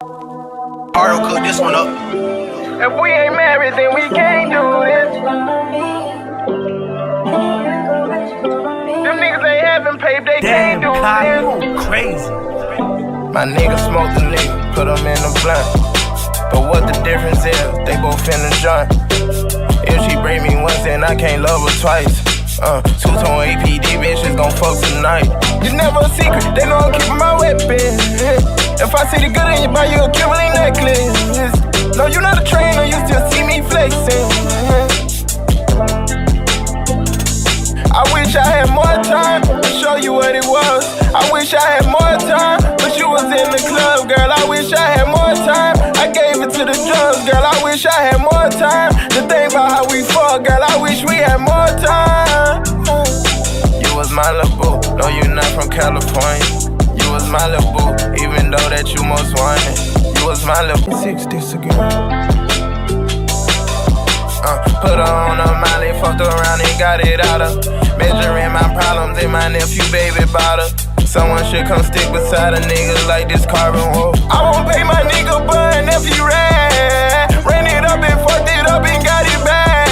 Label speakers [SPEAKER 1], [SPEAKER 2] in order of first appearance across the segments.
[SPEAKER 1] Ardo cook this one up.
[SPEAKER 2] If we ain't married, then we can't do this. Them niggas ain't having paper, they can't do this.
[SPEAKER 1] Crazy.
[SPEAKER 2] My nigga smoked the nigga, put him in the blunt. But what the difference is, they both in the joint. If she break me once, then I can't love her twice. Two-tone APD bitches gon' fuck tonight. It's never a secret, they know I'm keeping my weapon. If I see the good in you, buy you a Kimberly necklace. No, you not a trainer, you still see me flexing. I wish I had more time to show you what it was. I wish I had more time, but you was in the club, girl. I wish I had more time. I gave it to the drugs, girl. I wish I had more time to think about how we fuck, girl. I wish we had more time. You was my little boo. No, you not from California. You was my little boo, even though that you most wanted. You was my little 60 again. Put her on a Molly, fucked around and got it out of. Measuring my problems in my nephew baby bottle. Someone should come stick beside a nigga like this carbon wool. I won't pay my nigga bun if he ran. Ran it up and fucked it up and got it back.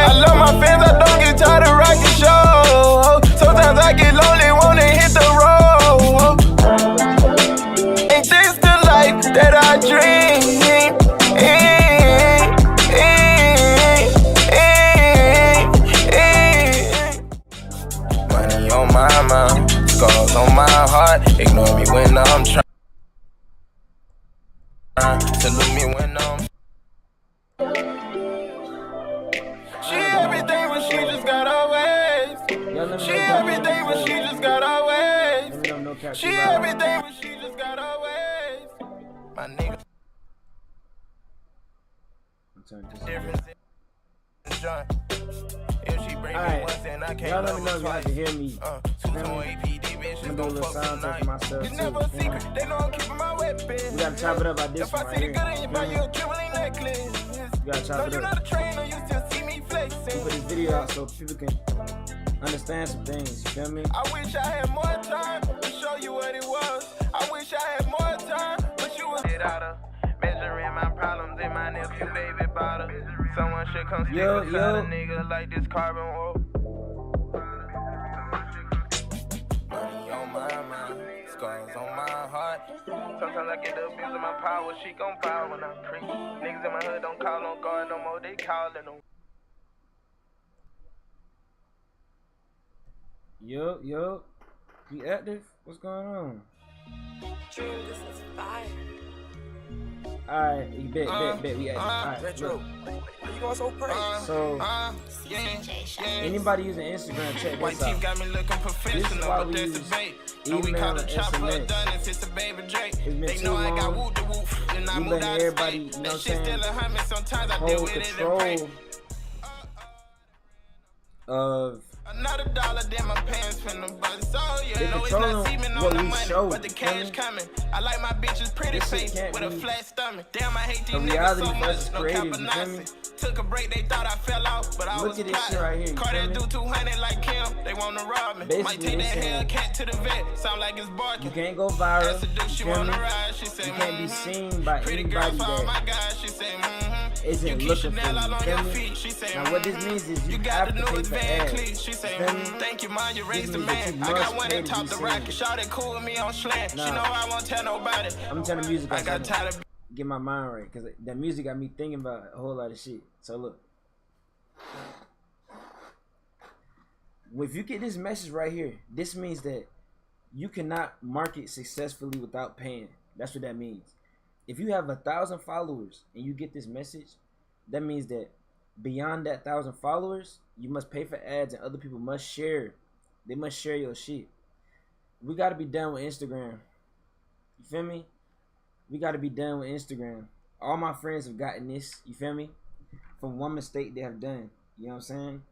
[SPEAKER 2] I love my fans, I don't get tired of rocking shows. Sometimes I get lonely, wanna hit the road. Ain't this the life that I dream? Scars on my heart, ignore me when I'm trying. Salute me when I'm. She everything, but she just got her ways. She everything, but she just got her ways. She everything, but she just got her ways. My nigga. Difference in joint. If she bring me once, then I can't love her twice.
[SPEAKER 3] Hear me.
[SPEAKER 2] Two-tone APD bitches gon' fuck tonight.
[SPEAKER 3] Myself
[SPEAKER 2] It's never a secret, they know I'm keeping my weapon.
[SPEAKER 3] We gotta chop it up by this
[SPEAKER 2] if
[SPEAKER 3] one
[SPEAKER 2] I
[SPEAKER 3] right
[SPEAKER 2] see
[SPEAKER 3] here.
[SPEAKER 2] the good in you, buy you a Kimberly necklace.
[SPEAKER 3] You gotta chop
[SPEAKER 2] No,
[SPEAKER 3] it
[SPEAKER 2] you
[SPEAKER 3] up.
[SPEAKER 2] not a trainer, you still see me flexing.
[SPEAKER 3] Put this video out so people can understand some things. You feel me?
[SPEAKER 2] I wish I had more time to show you what it was. I wish I had more time, but you was get out of measuring my problems in my nephew baby bottle. Someone should come stick beside a nigga like this carbon wool. Money on my mind, scars on my heart. Sometimes I get the abuse of my power, she gon' power when I preach. Niggas in my hood don't call on guard no more, they callin' on.
[SPEAKER 3] Yo, you active? What's going on?
[SPEAKER 4] Dream, this is fire.
[SPEAKER 3] Alright, you bet, we active. Alright,
[SPEAKER 1] Retro.
[SPEAKER 3] look.
[SPEAKER 1] Why you going so crazy?
[SPEAKER 3] So, anybody using Instagram, check
[SPEAKER 2] White
[SPEAKER 3] this
[SPEAKER 2] teeth
[SPEAKER 3] out.
[SPEAKER 2] got me looking professional,
[SPEAKER 3] why
[SPEAKER 2] but
[SPEAKER 3] we
[SPEAKER 2] there's
[SPEAKER 3] use
[SPEAKER 2] debate. No, we
[SPEAKER 3] email
[SPEAKER 2] call the
[SPEAKER 3] and
[SPEAKER 2] chopper
[SPEAKER 3] SMS.
[SPEAKER 2] done and it's a baby Drake.
[SPEAKER 3] It's been
[SPEAKER 2] They
[SPEAKER 3] too
[SPEAKER 2] know I got
[SPEAKER 3] long.
[SPEAKER 2] whoop the whoop, and I
[SPEAKER 3] We
[SPEAKER 2] moved
[SPEAKER 3] letting
[SPEAKER 2] out of
[SPEAKER 3] everybody,
[SPEAKER 2] state.
[SPEAKER 3] you know
[SPEAKER 2] That
[SPEAKER 3] what
[SPEAKER 2] shit
[SPEAKER 3] I'm
[SPEAKER 2] still a
[SPEAKER 3] saying,
[SPEAKER 2] hummin', sometimes I deal
[SPEAKER 3] hold
[SPEAKER 2] with it and
[SPEAKER 3] control
[SPEAKER 2] pray.
[SPEAKER 3] of
[SPEAKER 2] Another dollar, then my pants finna bust. So you
[SPEAKER 3] they
[SPEAKER 2] know it's not
[SPEAKER 3] controlling
[SPEAKER 2] seeming
[SPEAKER 3] what
[SPEAKER 2] on the
[SPEAKER 3] we
[SPEAKER 2] money,
[SPEAKER 3] show,
[SPEAKER 2] but the cash
[SPEAKER 3] feel me?
[SPEAKER 2] coming. I like my bitches pretty
[SPEAKER 3] This shit
[SPEAKER 2] face
[SPEAKER 3] can't
[SPEAKER 2] with a
[SPEAKER 3] be
[SPEAKER 2] flat stomach. Damn, I hate these
[SPEAKER 3] a
[SPEAKER 2] niggas
[SPEAKER 3] reality
[SPEAKER 2] so
[SPEAKER 3] versus
[SPEAKER 2] much. No
[SPEAKER 3] creative, you feel me?
[SPEAKER 2] capinasi. Took a break, they thought I fell off, but I
[SPEAKER 3] Look
[SPEAKER 2] was
[SPEAKER 3] at this
[SPEAKER 2] plotting.
[SPEAKER 3] shit right here, you
[SPEAKER 2] Carter
[SPEAKER 3] feel me?
[SPEAKER 2] do 200 like Kim, they wanna rob me.
[SPEAKER 3] Basically,
[SPEAKER 2] Might take
[SPEAKER 3] they
[SPEAKER 2] that
[SPEAKER 3] saying
[SPEAKER 2] Hellcat to the vet, sound like it's barking.
[SPEAKER 3] you can't go viral,
[SPEAKER 2] Asked her, do
[SPEAKER 3] you
[SPEAKER 2] she
[SPEAKER 3] feel me?
[SPEAKER 2] wanna ride? She said,
[SPEAKER 3] You can't be seen by
[SPEAKER 2] Pretty girl
[SPEAKER 3] anybody
[SPEAKER 2] for all my
[SPEAKER 3] that
[SPEAKER 2] guys. She said,
[SPEAKER 3] isn't
[SPEAKER 2] You keep
[SPEAKER 3] looking for
[SPEAKER 2] Chanel all
[SPEAKER 3] you,
[SPEAKER 2] on
[SPEAKER 3] feel
[SPEAKER 2] your
[SPEAKER 3] me?
[SPEAKER 2] feet. She said,
[SPEAKER 3] Now what this means is you
[SPEAKER 2] got
[SPEAKER 3] have
[SPEAKER 2] the
[SPEAKER 3] to pay
[SPEAKER 2] newest
[SPEAKER 3] for
[SPEAKER 2] Van
[SPEAKER 3] ads.
[SPEAKER 2] Cleef. She said,
[SPEAKER 3] You feel me?
[SPEAKER 2] thank you, man, you raised the
[SPEAKER 3] means that
[SPEAKER 2] man.
[SPEAKER 3] you
[SPEAKER 2] I got
[SPEAKER 3] must
[SPEAKER 2] one
[SPEAKER 3] pay
[SPEAKER 2] that
[SPEAKER 3] to
[SPEAKER 2] top
[SPEAKER 3] be
[SPEAKER 2] the
[SPEAKER 3] seen.
[SPEAKER 2] racket. Shawty cool with me on slant. She
[SPEAKER 3] Nah.
[SPEAKER 2] know I won't tell nobody.
[SPEAKER 3] I'm turning the music
[SPEAKER 2] I
[SPEAKER 3] up
[SPEAKER 2] got
[SPEAKER 3] so I
[SPEAKER 2] tired
[SPEAKER 3] can
[SPEAKER 2] of
[SPEAKER 3] get my mind right, because that music got me thinking about a whole lot of shit. So look, if you get this message right here, this means that you cannot market successfully without paying. That's what that means. If you have 1,000 followers and you get this message, that means that beyond that 1,000 followers, you must pay for ads and other people must share. They must share your shit. We got to be done with Instagram. You feel me? We got to be done with Instagram. All my friends have gotten this, you feel me? From one mistake they have done. You know what I'm saying?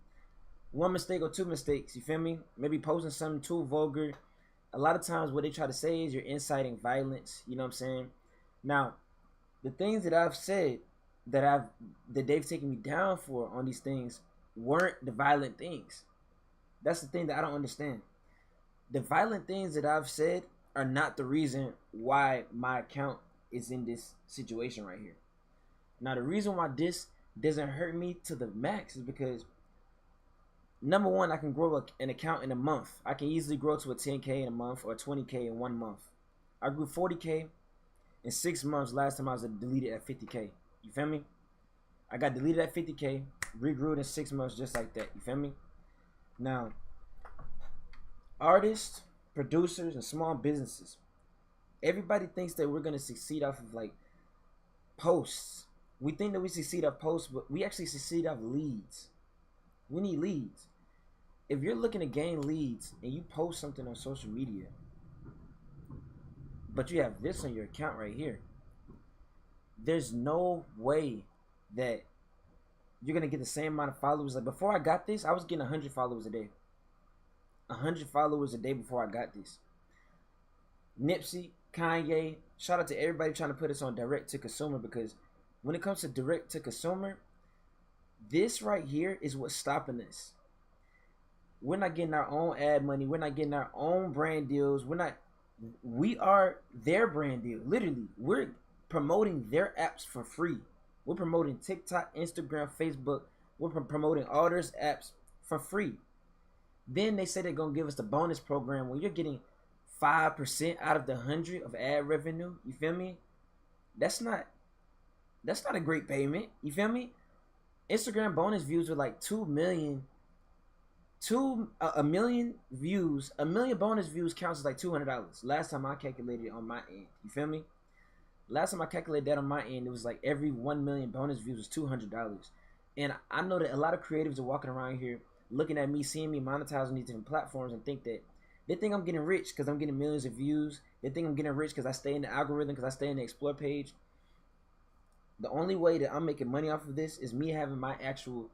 [SPEAKER 3] One mistake or two mistakes, you feel me? Maybe posting something too vulgar. A lot of times what they try to say is you're inciting violence, you know what I'm saying? Now, the things that I've said that they've taken me down for on these things weren't the violent things. That's the thing that I don't understand. The violent things that I've said are not the reason why my account is in this situation right here. Now, the reason why this doesn't hurt me to the max is because, number one, I can grow an account in a month. I can easily grow to a 10K in a month or 20K in 1 month. I grew 40K in 6 months last time I was deleted at 50K. You feel me? I got deleted at 50K, regrew it in 6 months just like that. You feel me? Now, artists, producers, and small businesses, everybody thinks that we're going to succeed off of like posts. We think that we succeed off posts, but we actually succeed off leads. We need leads. If you're looking to gain leads and you post something on social media, but you have this on your account right here, there's no way that you're going to get the same amount of followers. Like before I got this, I was getting 100 followers a day. 100 followers a day before I got this. Nipsey, Kanye, shout out to everybody trying to put us on direct to consumer, because when it comes to direct to consumer, this right here is what's stopping us. We're not getting our own ad money. We're not getting our own brand deals. We are their brand deal. Literally, we're promoting their apps for free. We're promoting TikTok, Instagram, Facebook. We're promoting all those apps for free. Then they say they're going to give us the bonus program when you're getting 5% out of the 100 of ad revenue. You feel me? That's not a great payment. You feel me? Instagram bonus views were like 2 million. A million views, a million bonus views counts as like $200. Last time I calculated it on my end. You feel me? Last time I calculated that on my end, it was like every 1 million bonus views was $200. And I know that a lot of creatives are walking around here looking at me, seeing me monetize on these different platforms, and think that they think I'm getting rich because I'm getting millions of views. They think I'm getting rich because I stay in the algorithm, because I stay in the explore page. The only way that I'm making money off of this is me having my actual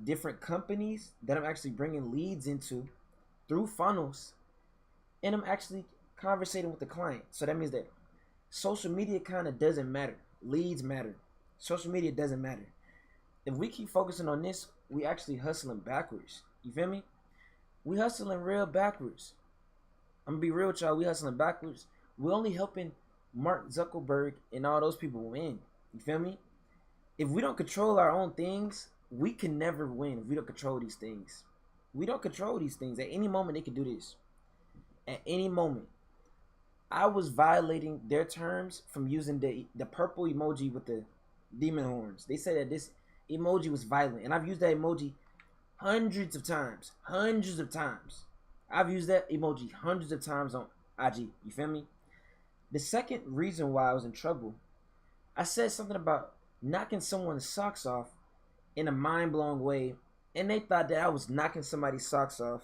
[SPEAKER 3] different companies that I'm actually bringing leads into through funnels, and I'm actually conversating with the client. So that means that social media kind of doesn't matter. Leads matter. Social media doesn't matter. If we keep focusing on this, we actually hustling backwards. You feel me? We hustling real backwards. I'm gonna be real with y'all. We hustling backwards. We're only helping Mark Zuckerberg and all those people win. You feel me? If we don't control our own things, we can never win. If we don't control these things, we don't control these things. At any moment, they can do this. At any moment. I was violating their terms from using the purple emoji with the demon horns. They said that this emoji was violent, and I've used that emoji hundreds of times. Hundreds of times. I've used that emoji hundreds of times on IG. You feel me? The second reason why I was in trouble, I said something about knocking someone's socks off in a mind-blowing way, and they thought that I was knocking somebody's socks off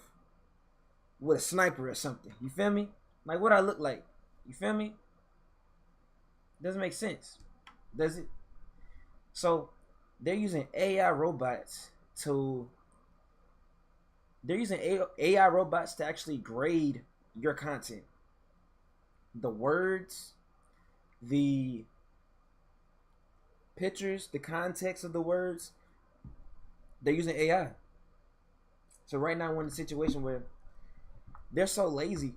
[SPEAKER 3] with a sniper or something. You feel me? Like what I look like. You feel me? Doesn't make sense, does it? So they're using AI robots to actually grade your content. The words, the pictures, the context of the words, they're using AI. So right now we're in a situation where they're so lazy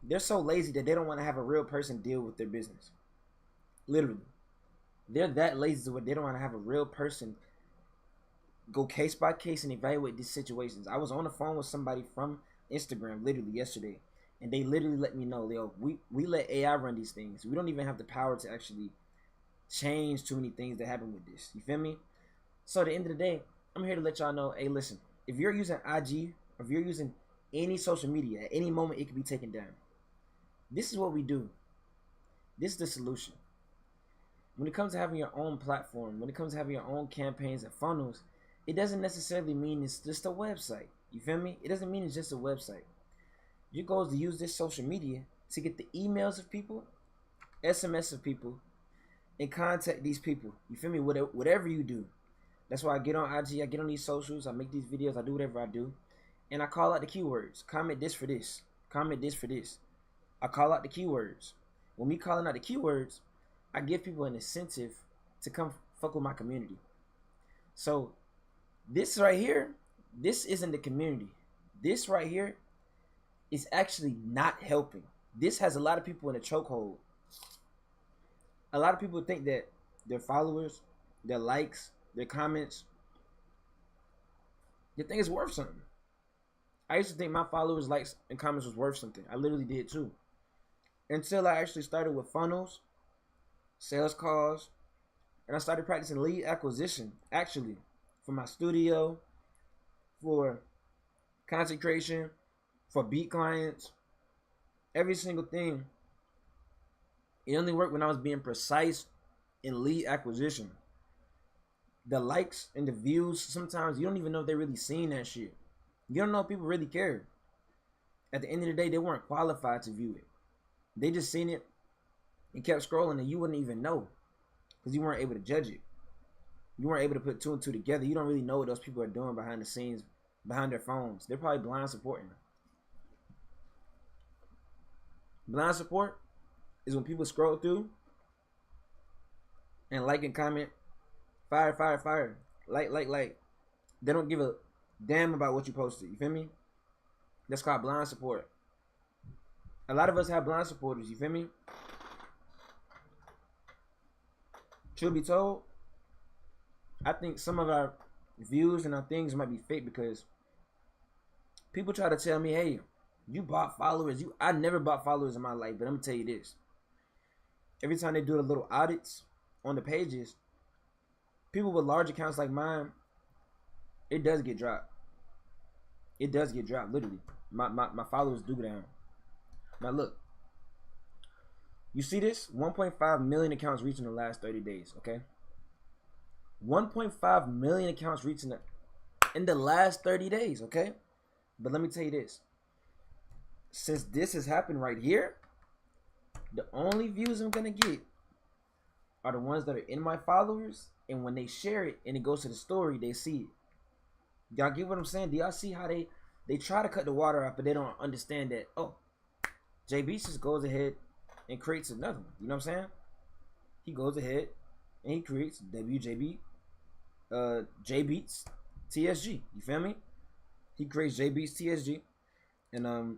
[SPEAKER 3] that they don't want to have a real person deal with their business. Literally. They're that lazy where they don't want to have a real person go case by case and evaluate these situations. I was on the phone with somebody from Instagram literally yesterday, and they literally let me know, yo, we let AI run these things. We don't even have the power to actually change too many things that happen with this. You feel me? So at the end of the day, I'm here to let y'all know, hey, listen, if you're using IG, or if you're using any social media, at any moment it can be taken down. This is what we do. This is the solution. When it comes to having your own platform, when it comes to having your own campaigns and funnels, it doesn't necessarily mean it's just a website. You feel me? It doesn't mean it's just a website. Your goal is to use this social media to get the emails of people, SMS of people, and contact these people. You feel me? Whatever you do. That's why I get on IG, I get on these socials, I make these videos, I do whatever I do. And I call out the keywords. Comment this for this. Comment this for this. I call out the keywords. When me calling out the keywords, I give people an incentive to come fuck with my community. So this right here, this isn't the community. This right here is actually not helping. This has a lot of people in a chokehold. A lot of people think that their followers, their likes, their comments, they think it's worth something. I used to think my followers, likes, and comments was worth something. I literally did too. Until I actually started with funnels, sales calls, and I started practicing lead acquisition, actually, for my studio, for content creation, for beat clients, every single thing. It only worked when I was being precise in lead acquisition. The likes and the views, sometimes you don't even know if they're really seeing that shit. You don't know if people really care. At the end of the day, they weren't qualified to view it. They just seen it and kept scrolling, and you wouldn't even know because you weren't able to judge it. You weren't able to put two and two together. You don't really know what those people are doing behind the scenes, behind their phones. They're probably blind supporting. Blind support is when people scroll through and like and comment, fire, fire, fire, like. They don't give a damn about what you posted. You feel me? That's called blind support. A lot of us have blind supporters. You feel me? Truth be told, I think some of our views and our things might be fake because people try to tell me, hey, you bought followers. I never bought followers in my life, but I'm gonna tell you this. Every time they do the little audits on the pages, people with large accounts like mine, it does get dropped. It does get dropped, literally. My followers do go down. Now look, you see this? 1.5 million accounts reached in the last 30 days, okay? 1.5 million accounts reached in the last 30 days, okay? But let me tell you this. Since this has happened right here, the only views I'm gonna get are the ones that are in my followers, and when they share it and it goes to the story, they see it. Y'all get what I'm saying? Do y'all see how they try to cut the water out, but they don't understand that, oh, JB just goes ahead and creates another one. You know what I'm saying? He goes ahead and he creates WJB, JBeats TSG. You feel me? He creates JBeats TSG, and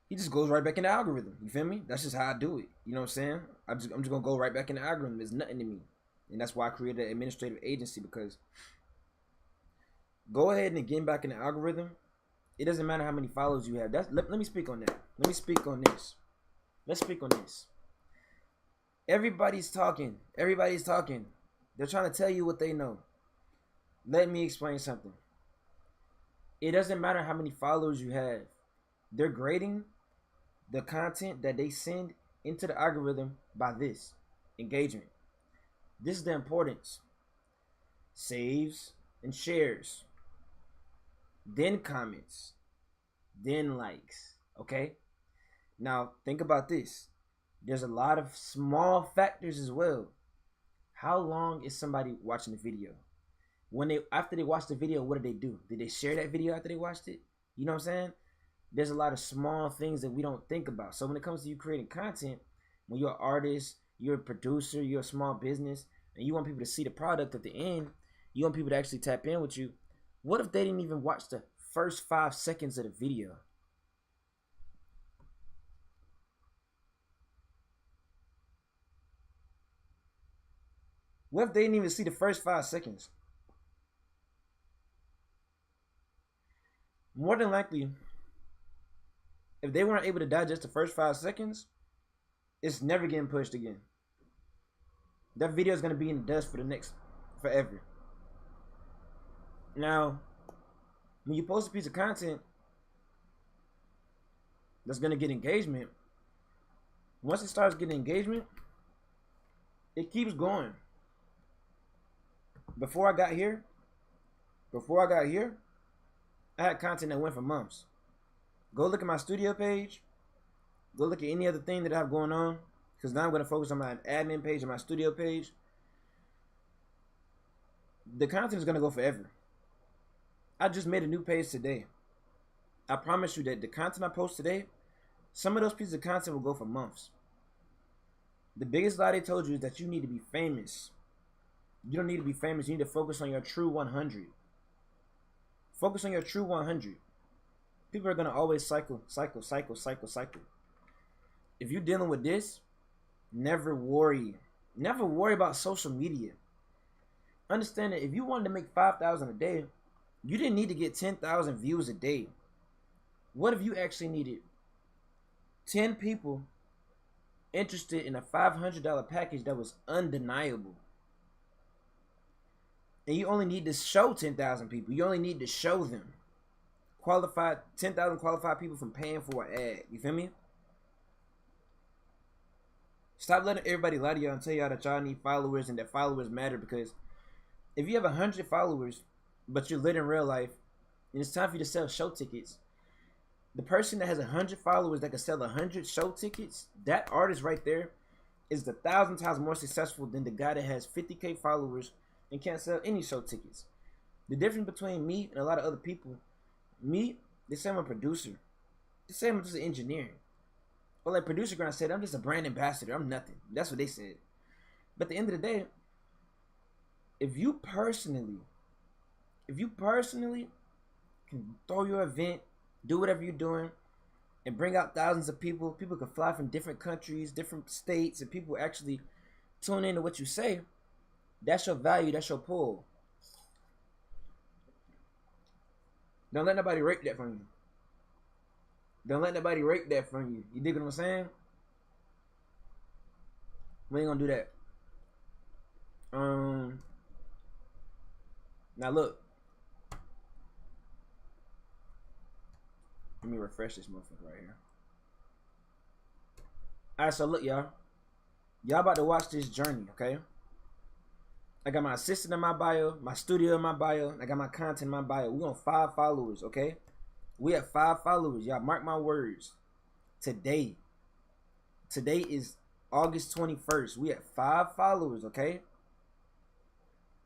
[SPEAKER 3] he just goes right back in the algorithm. You feel me? That's just how I do it. You know what I'm saying? I'm just gonna go right back in the algorithm. It's nothing to me, and that's why I created an administrative agency, because go ahead and get back in the algorithm. It doesn't matter how many followers you have. Let me speak on that. Let me speak on this. Let's speak on this. Everybody's talking. Everybody's talking. They're trying to tell you what they know. Let me explain something. It doesn't matter how many followers you have. They're grading the content that they send into the algorithm by this engagement. This is the importance. Saves and shares, then comments, then likes. Okay? Now think about this. There's a lot of small factors as well. How long is somebody watching the video? After they watch the video, what do? Did they share that video after they watched it? You know what I'm saying? There's a lot of small things that we don't think about. So when it comes to you creating content, when you're an artist, you're a producer, you're a small business, and you want people to see the product at the end, you want people to actually tap in with you. What if they didn't even watch the first 5 seconds of the video? What if they didn't even see the first 5 seconds? More than likely, if they weren't able to digest the first 5 seconds, it's never getting pushed again. That video is going to be in the dust forever. Now, when you post a piece of content that's going to get engagement, once it starts getting engagement, it keeps going. Before I got here, I had content that went for months. Go look at my studio page. Go look at any other thing that I have going on, because now I'm going to focus on my admin page and my studio page. The content is going to go forever. I just made a new page today. I promise you that the content I post today, some of those pieces of content will go for months. The biggest lie they told you is that you need to be famous. You don't need to be famous. You need to focus on your true 100. Focus on your true 100. People are going to always cycle. If you're dealing with this, Never worry. Never worry about social media. Understand that if you wanted to make 5,000 a day, you didn't need to get 10,000 views a day. What if you actually needed 10 people interested in a $500 package that was undeniable? And you only need to show 10,000 people. You only need to show them. 10,000 qualified people from paying for an ad. You feel me? Stop letting everybody lie to y'all and tell y'all that y'all need followers and that followers matter, because if you have 100 followers, but you're lit in real life, and it's time for you to sell show tickets, the person that has 100 followers that can sell 100 show tickets, that artist right there is 1,000 times more successful than the guy that has 50K followers and can't sell any show tickets. The difference between me and a lot of other people, me, they say I'm a producer. They say I'm just an engineer. Or like producer gonna said, I'm just a brand ambassador. I'm nothing. That's what they said. But at the end of the day, if you personally can throw your event, do whatever you're doing, and bring out thousands of people can fly from different countries, different states, and people actually tune into what you say, that's your value, that's your pull. Don't let nobody rape that from you. Don't let nobody rape that from you. You dig what I'm saying? We ain't gonna do that. Now look. Let me refresh this motherfucker right here. Alright, so look, y'all. Y'all about to watch this journey, okay? I got my assistant in my bio, my studio in my bio, I got my content in my bio. We on 5 followers, okay? We have 5 followers. Y'all mark my words. Today is August 21st. We have 5 followers, okay?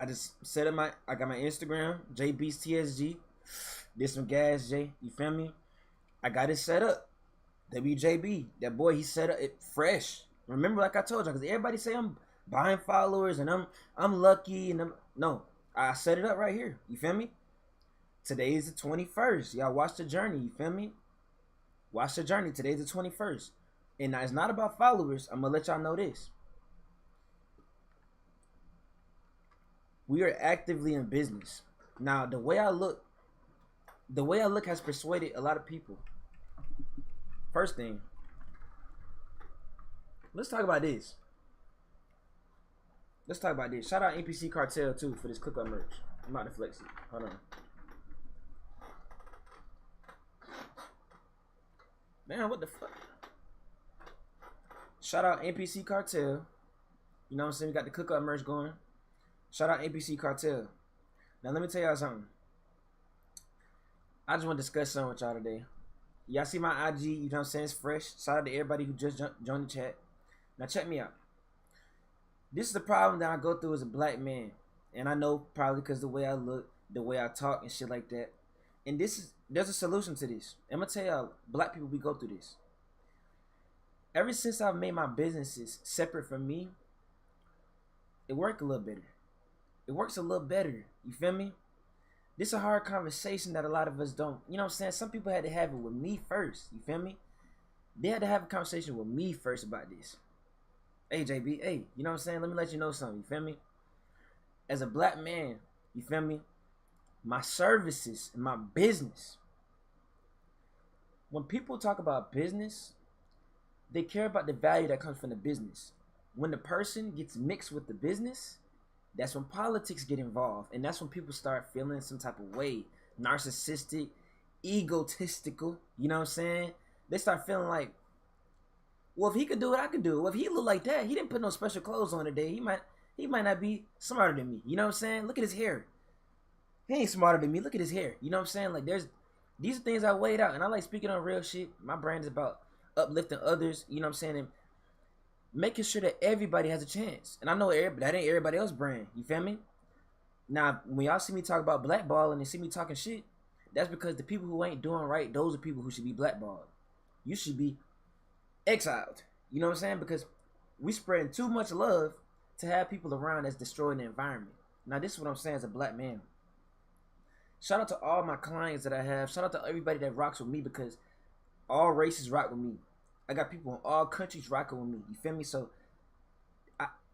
[SPEAKER 3] I just set up I got my Instagram, JBeastTSG. Did some gas, J. You feel me? I got it set up. WJB. That boy, he set up it fresh. Remember, like I told you, because everybody say I'm buying followers and I'm lucky and no. I set it up right here. You feel me? Today is the 21st. Y'all watch the journey. You feel me? Watch the journey. Today's the 21st. And now it's not about followers. I'm going to let y'all know this. We are actively in business. Now, the way I look has persuaded a lot of people. First thing, let's talk about this. Shout out NPC Cartel too for this Click Up merch. I'm about to flex it. Hold on. Man, what the fuck? Shout out NPC Cartel. You know what I'm saying? We got the Click Up merch going. Shout out NPC Cartel. Now let me tell y'all something. I just want to discuss something with y'all today. Y'all see my IG, you know what I'm saying? It's fresh. Shout out to everybody who just joined the chat. Now check me out. This is the problem that I go through as a black man. And I know probably because the way I look, the way I talk and shit like that. And there's a solution to this. I'm going to tell y'all, black people, we go through this. Ever since I've made my businesses separate from me, it worked a little better. It works a little better. You feel me? This is a hard conversation that a lot of us don't. You know what I'm saying? Some people had to have it with me first. You feel me? They had to have a conversation with me first about this. Hey, JB. Hey, you know what I'm saying? Let me let you know something. You feel me? As a black man, you feel me? My services and my business. When people talk about business, they care about the value that comes from the business. When the person gets mixed with the business, that's when politics get involved. And that's when people start feeling some type of way. Narcissistic, egotistical. You know what I'm saying? They start feeling like, well, if he could do it, I could do it. Well, if he look like that, he didn't put no special clothes on today. He might not be smarter than me. You know what I'm saying? Look at his hair. He ain't smarter than me. Look at his hair. You know what I'm saying? Like these are things I weighed out. And I like speaking on real shit. My brand is about uplifting others. You know what I'm saying? And making sure that everybody has a chance. And I know that ain't everybody else's brand. You feel me? Now, when y'all see me talk about blackballing and see me talking shit, that's because the people who ain't doing right, those are people who should be blackballed. You should be exiled. You know what I'm saying? Because we spreading too much love to have people around that's destroying the environment. Now, this is what I'm saying as a black man. Shout out to all my clients that I have. Shout out to everybody that rocks with me, because all races rock with me. I got people in all countries rocking with me. You feel me? So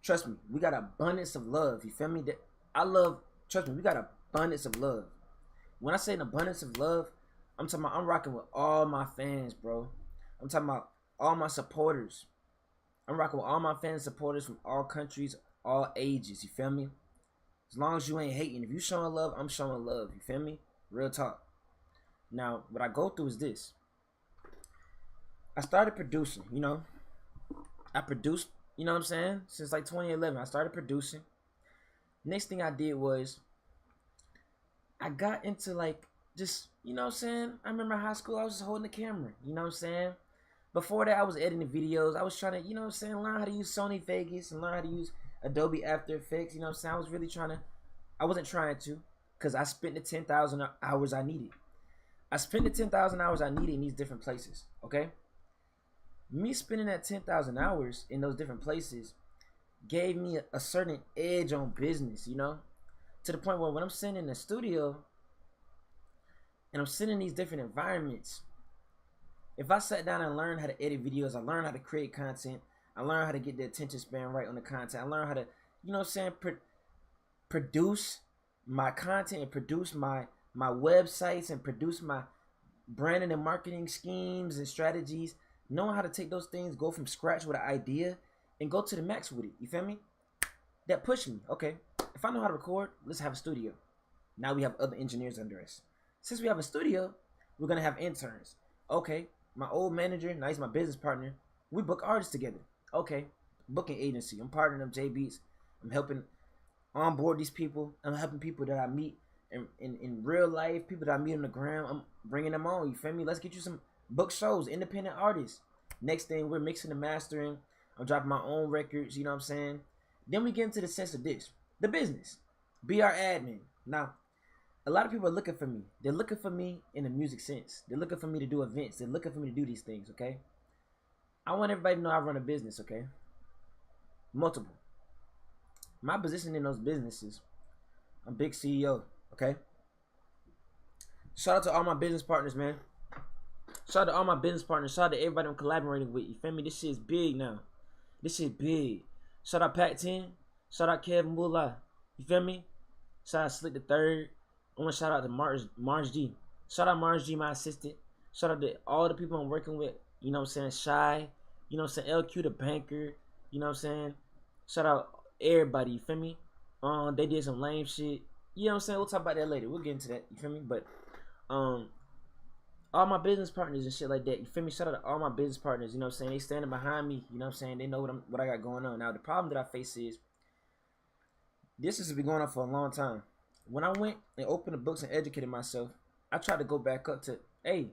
[SPEAKER 3] Trust me, we got abundance of love. You feel me? That I love. Trust me, we got abundance of love. When I say an abundance of love, I'm talking about I'm rocking with all my fans, bro. I'm talking about all my supporters. I'm rocking with all my fans and supporters from all countries, all ages. You feel me? As long as you ain't hating. If you showing love, I'm showing love. You feel me? Real talk. Now, what I go through is this. I started producing, you know. I produced, you know what I'm saying? Since like 2011, I started producing. Next thing I did was I got into like just, you know what I'm saying? I remember in high school, I was just holding the camera, you know what I'm saying? Before that, I was editing videos. I was trying to, you know what I'm saying, learn how to use Sony Vegas and learn how to use Adobe After Effects, you know what I'm saying? I was really trying to, I wasn't trying to, because I spent the 10,000 hours I needed. I spent the 10,000 hours I needed in these different places, okay? Me spending that 10,000 hours in those different places gave me a certain edge on business, you know? To the point where when I'm sitting in the studio and I'm sitting in these different environments, if I sat down and learned how to edit videos, I learned how to create content, I learned how to get the attention span right on the content, I learned how to, you know what I'm saying, produce my content and produce my websites and produce my branding and marketing schemes and strategies, knowing how to take those things, go from scratch with an idea and go to the max with it. You feel me? That pushed me. Okay, if I know how to record, let's have a studio. Now we have other engineers under us. Since we have a studio, we're gonna have interns. Okay, my old manager, now he's my business partner. We book artists together. Okay, booking agency. I'm partnering up J Beats. I'm helping onboard these people. I'm helping people that I meet in real life, people that I meet on the ground. I'm bringing them on. You feel me? Let's get you some book shows, independent artists. Next thing, we're mixing and mastering. I'm dropping my own records. You know what I'm saying? Then we get into the sense of this, the business. Be our admin. Now, a lot of people are looking for me. They're looking for me in the music sense. They're looking for me to do events. They're looking for me to do these things, okay? I want everybody to know I run a business, okay? Multiple. My position in those businesses, I'm big CEO, okay? Shout out to all my business partners, man. Shout out to all my business partners. Shout out to everybody I'm collaborating with. You feel me? This shit's big now. This shit big. Shout out Pac 10. Shout out Kevin Mullah. You feel me? Shout out Slick the Third. I want to shout out to Mars G. Shout out Mars G, my assistant. Shout out to all the people I'm working with. You know what I'm saying? Shy. You know what I'm saying? LQ the banker. You know what I'm saying? Shout out everybody. You feel me? They did some lame shit. You know what I'm saying? We'll talk about that later. We'll get into that. You feel me? But all my business partners and shit like that. You feel me? Shout out to all my business partners. You know what I'm saying? They standing behind me. You know what I'm saying? They know what I got going on. Now the problem that I face is this has been going on for a long time. When I went and opened the books and educated myself, I tried to go back up to, hey,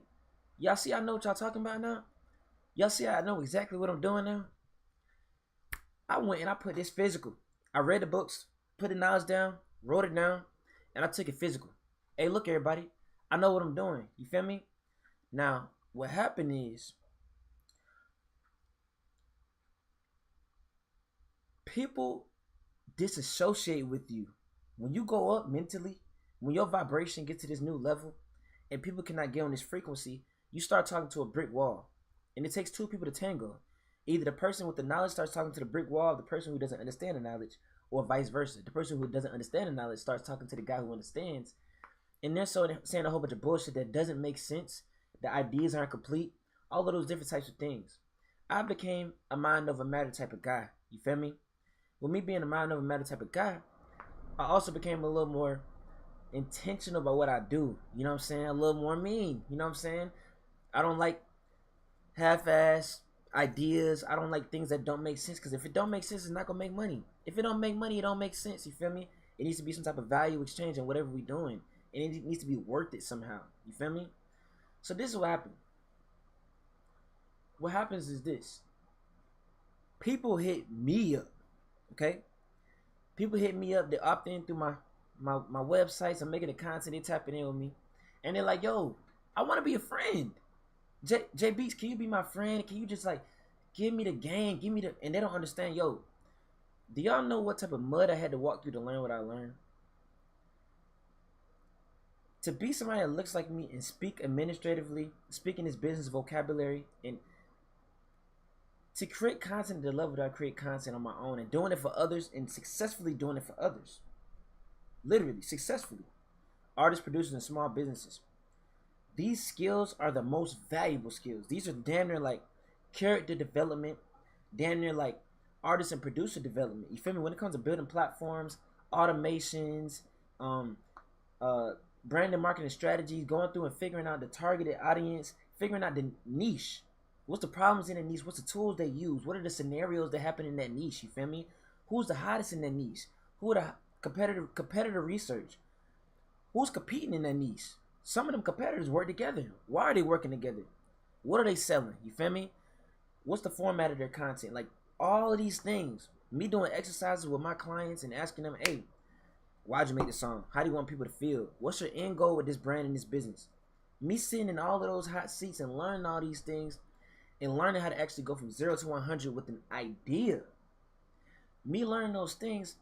[SPEAKER 3] y'all see I know what y'all talking about now? Y'all see I know exactly what I'm doing now? I went and I put this physical. I read the books, put the knowledge down, wrote it down, and I took it physical. Hey, look everybody, I know what I'm doing. You feel me? Now, what happened is people disassociate with you. When you go up mentally, when your vibration gets to this new level and people cannot get on this frequency, you start talking to a brick wall. And it takes two people to tango. Either the person with the knowledge starts talking to the brick wall, the person who doesn't understand the knowledge, or vice versa. The person who doesn't understand the knowledge starts talking to the guy who understands. And they're saying a whole bunch of bullshit that doesn't make sense. The ideas aren't complete. All of those different types of things. I became a mind over matter type of guy. You feel me? With me being a mind over matter type of guy, I also became a little more intentional about what I do. You know what I'm saying? A little more mean. You know what I'm saying? I don't like half-ass ideas. I don't like things that don't make sense. Because if it don't make sense, it's not going to make money. If it don't make money, it don't make sense. You feel me? It needs to be some type of value exchange in whatever we're doing. And it needs to be worth it somehow. You feel me? So this is what happened. What happens is this. People hit me up. Okay? People hit me up. They opt in through my websites. I'm making the content. They tapping in with me. And they're like, yo, I want to be a friend. J Beats, can you be my friend? Can you just like give me the game? Give me the... And they don't understand, yo, do y'all know what type of mud I had to walk through to learn what I learned? To be somebody that looks like me and speak administratively, speak in this business vocabulary, and to create content at the level that I create content on my own and doing it for others and successfully doing it for others. Literally, successfully. Artists, producers, and small businesses. These skills are the most valuable skills. These are damn near like character development, damn near like artist and producer development. You feel me? When it comes to building platforms, automations, branding, marketing strategies, going through and figuring out the targeted audience, figuring out the niche. What's the problems in the niche? What's the tools they use? What are the scenarios that happen in that niche? You feel me? Who's the hottest in that niche? Who are the competitor research? Who's competing in that niche? Some of them competitors work together. Why are they working together? What are they selling? You feel me? What's the format of their content? Like all of these things. Me doing exercises with my clients and asking them, hey, why'd you make this song? How do you want people to feel? What's your end goal with this brand and this business? Me sitting in all of those hot seats and learning all these things and learning how to actually go from 0 to 100 with an idea. Me learning those things,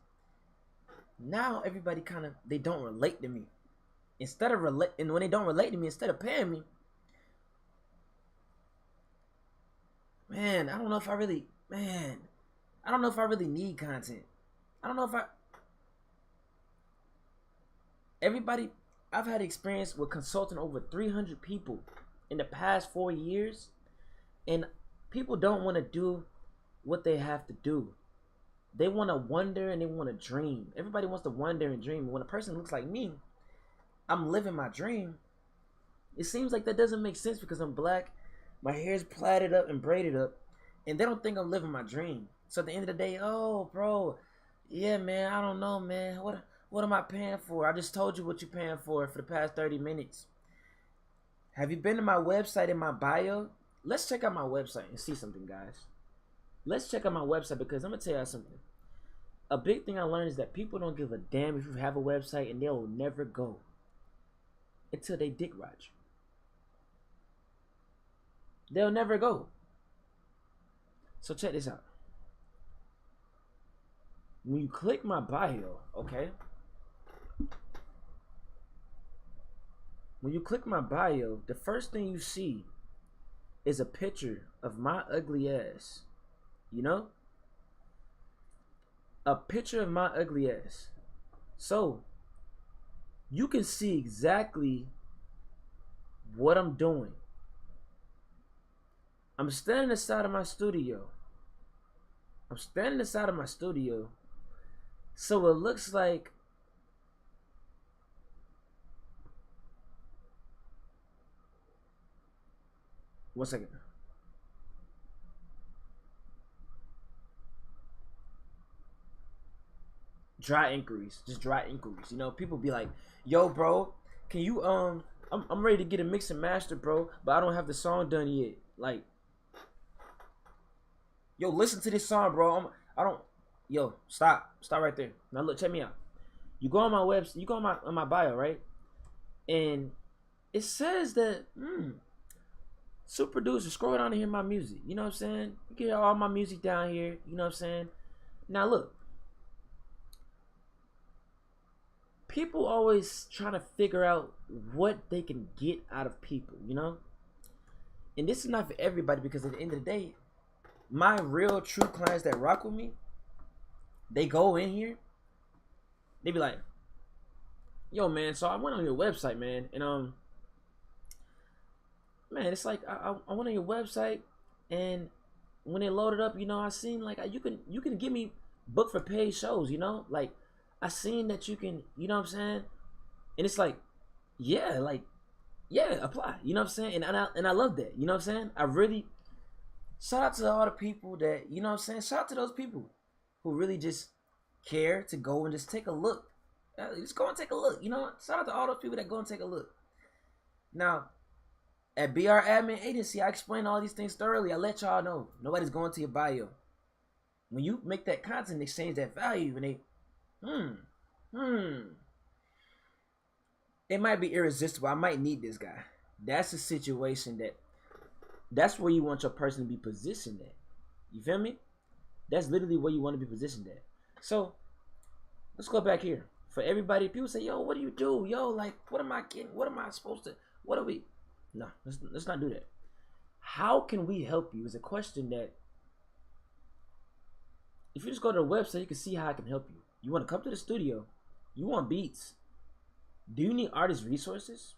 [SPEAKER 3] now everybody kind of, they don't relate to me. Instead of and when they don't relate to me, instead of paying me, man, I don't know if I really need content. I don't know if everybody, I've had experience with consulting over 300 people in the past 4 years, and people don't want to do what they have to do. They want to wonder and they want to dream. Everybody wants to wonder and dream. When a person looks like me, I'm living my dream. It seems like that doesn't make sense because I'm black, my hair's plaited up and braided up, and they don't think I'm living my dream. So at the end of the day, oh, bro, yeah, man, I don't know, man. What am I paying for? I just told you what you're paying for the past 30 minutes. Have you been to my website in my bio? Let's check out my website and see something, guys. Let's check out my website because I'm going to tell you something. A big thing I learned is that people don't give a damn if you have a website and they'll never go until they dick ride you. They'll never go. So check this out. When you click my bio, okay? When you click my bio, the first thing you see is a picture of my ugly ass. You know? A picture of my ugly ass. So, you can see exactly what I'm doing. I'm standing inside of my studio. So it looks like one second. Dry inquiries. Just dry inquiries. You know, people be like, yo, bro, can you I'm ready to get a mix and master, bro, but I don't have the song done yet. Like, yo, listen to this song, bro. Yo, stop right there. Now look, check me out. You go on my website, you go on my bio, right? And it says that, super producer, scroll down to hear my music. You know what I'm saying? You get all my music down here. You know what I'm saying? Now look, people always trying to figure out what they can get out of people, you know? And this is not for everybody because at the end of the day, my real true clients that rock with me, they go in here, they be like, yo, man, so I went on your website, man, and man, it's like I went on your website, and when they loaded up, you know, I seen like you can give me book for paid shows, you know, like I seen that you can, you know what I'm saying, and it's like, yeah, apply, you know what I'm saying, and I love that, you know what I'm saying. I really shout out to all the people that, you know what I'm saying, shout out to those people who really just care to go and just take a look. Just go and take a look, you know. Shout out to all those people that go and take a look. Now, at BR Admin Agency, I explain all these things thoroughly. I let y'all know nobody's going to your bio. When you make that content, exchange that value, and they, it might be irresistible. I might need this guy. That's a situation that's where you want your person to be positioned at. You feel me? That's literally where you want to be positioned at. So, let's go back here. For everybody, people say, yo, what do you do? Yo, like, what am I getting? What am I supposed to, what are we? No, let's not do that. How can we help you is a question that if you just go to the website, you can see how I can help you. You want to come to the studio? You want beats? Do you need artist resources?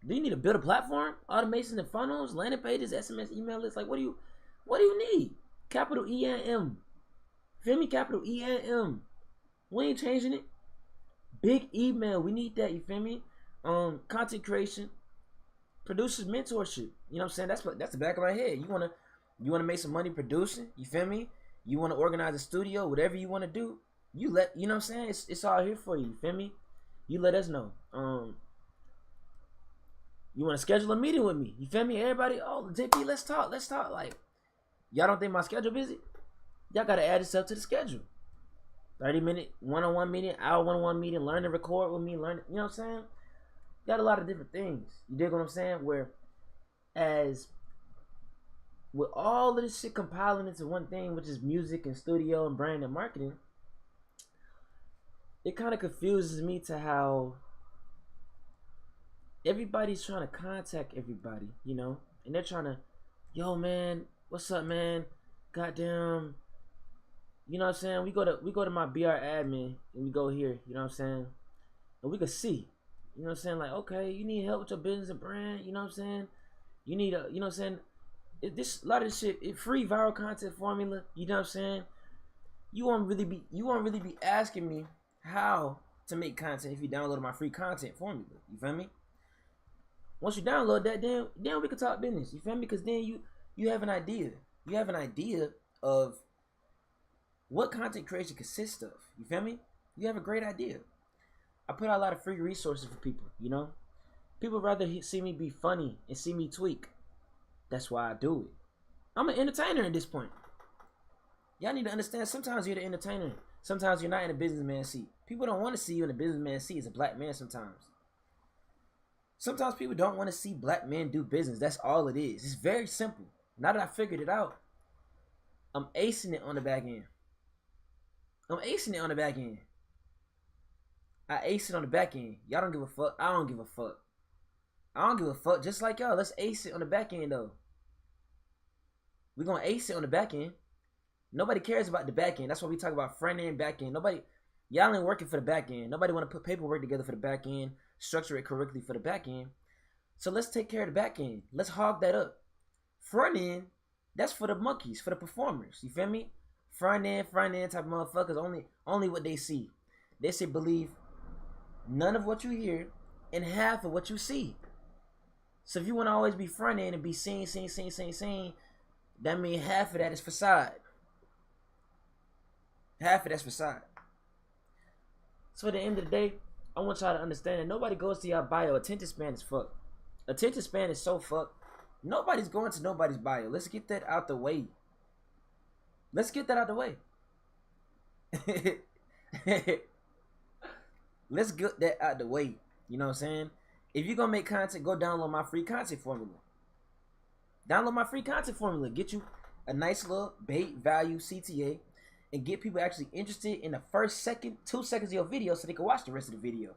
[SPEAKER 3] Do you need to build a platform, automation and funnels, landing pages, SMS, email lists? Like, what do you need? Capital E and M. Feel me? Capital E and M. We ain't changing it. Big email. We need that. You feel me? Content creation, producers mentorship. You know what I'm saying? That's the back of my head. You wanna make some money producing. You feel me? You wanna organize a studio, whatever you wanna do. You know what I'm saying? It's all here for you. You feel me? You let us know. You want to schedule a meeting with me? You feel me? Everybody, oh, JP, let's talk. Like, y'all don't think my schedule busy? Y'all got to add this up to the schedule. 30-minute one-on-one meeting, hour one-on-one meeting, learn to record with me, you know what I'm saying? Got a lot of different things. You dig what I'm saying? Where, as with all of this shit compiling into one thing, which is music and studio and brand and marketing, it kind of confuses me to how everybody's trying to contact everybody, you know, and they're trying to, yo, man, what's up, man? Goddamn, you know what I'm saying? We go to my BR admin and we go here, you know what I'm saying? And we can see, you know what I'm saying? Like, okay, you need help with your business and brand, you know what I'm saying? You need you know what I'm saying? A lot of this shit, free viral content formula, you know what I'm saying? You won't really be asking me how to make content if you download my free content formula. You feel me? Once you download that, then we can talk business. You feel me? Because then you have an idea. You have an idea of what content creation consists of. You feel me? You have a great idea. I put out a lot of free resources for people, you know? People rather see me be funny and see me tweak. That's why I do it. I'm an entertainer at this point. Y'all need to understand, sometimes you're the entertainer. Sometimes you're not in a businessman seat. People don't want to see you in a businessman seat as a black man sometimes. Sometimes people don't want to see black men do business. That's all it is. It's very simple. Now that I figured it out, I'm acing it on the back end. I ace it on the back end. Y'all don't give a fuck. I don't give a fuck. Just like y'all. Let's ace it on the back end, though. We're going to ace it on the back end. Nobody cares about the back end. That's why we talk about front end, back end. Y'all ain't working for the back end. Nobody want to put paperwork together for the back end, structure it correctly for the back end. So let's take care of the back end. Let's hog that up. Front end, that's for the monkeys, for the performers. You feel me? Front end type of motherfuckers, only what they see. They say believe none of what you hear and half of what you see. So if you want to always be front end and be seen, that means half of that is facade. Half of that's facade. So at the end of the day, I want y'all to understand that nobody goes to your bio. Attention span is fucked. Attention span is so fucked. Nobody's going to nobody's bio. Let's get that out the way. Let's get that out the way. Let's get that out the way. You know what I'm saying? If you're going to make content, go download my free content formula. Download my free content formula. Get you a nice little bait value CTA and get people actually interested in the first 2 seconds of your video so they can watch the rest of the video.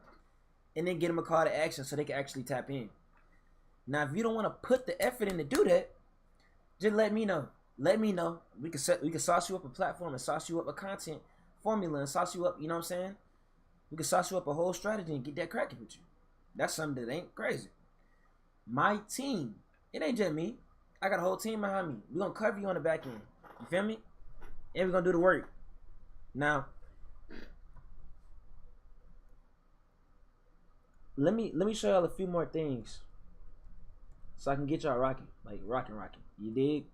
[SPEAKER 3] And then get them a call to action so they can actually tap in. Now, if you don't want to put the effort in to do that, just let me know. Let me know. We can sauce you up a platform and sauce you up a content formula and sauce you up, you know what I'm saying? We can sauce you up a whole strategy and get that cracking with you. That's something that ain't crazy. My team, it ain't just me. I got a whole team behind me. We're going to cover you on the back end. You feel me? And we're going to do the work. Now, let me show y'all a few more things so I can get y'all rocking. Like rocking. You dig?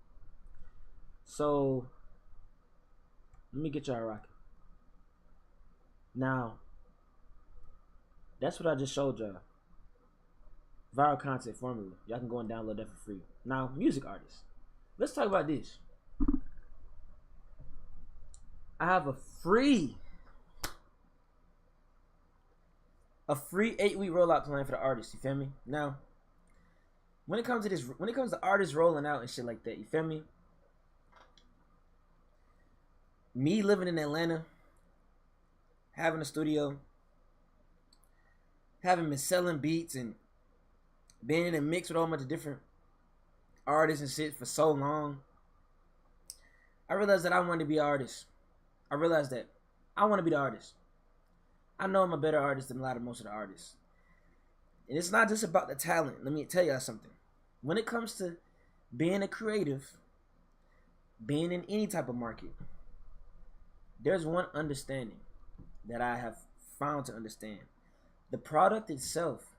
[SPEAKER 3] So, let me get y'all rocking. Now, that's what I just showed y'all. Viral content formula. Y'all can go and download that for free. Now, music artists. Let's talk about this. I have a free 8-week rollout plan for the artists. You feel me? Now, when it comes to artists rolling out and shit like that, you feel me? Me living in Atlanta, having a studio, having been selling beats and being in a mix with a whole bunch of different artists and shit for so long, I realized that I wanted to be an artist. I realized that I want to be the artist. I know I'm a better artist than most of the artists. And it's not just about the talent. Let me tell y'all something. When it comes to being a creative, being in any type of market, there's one understanding that I have found to understand. The product itself,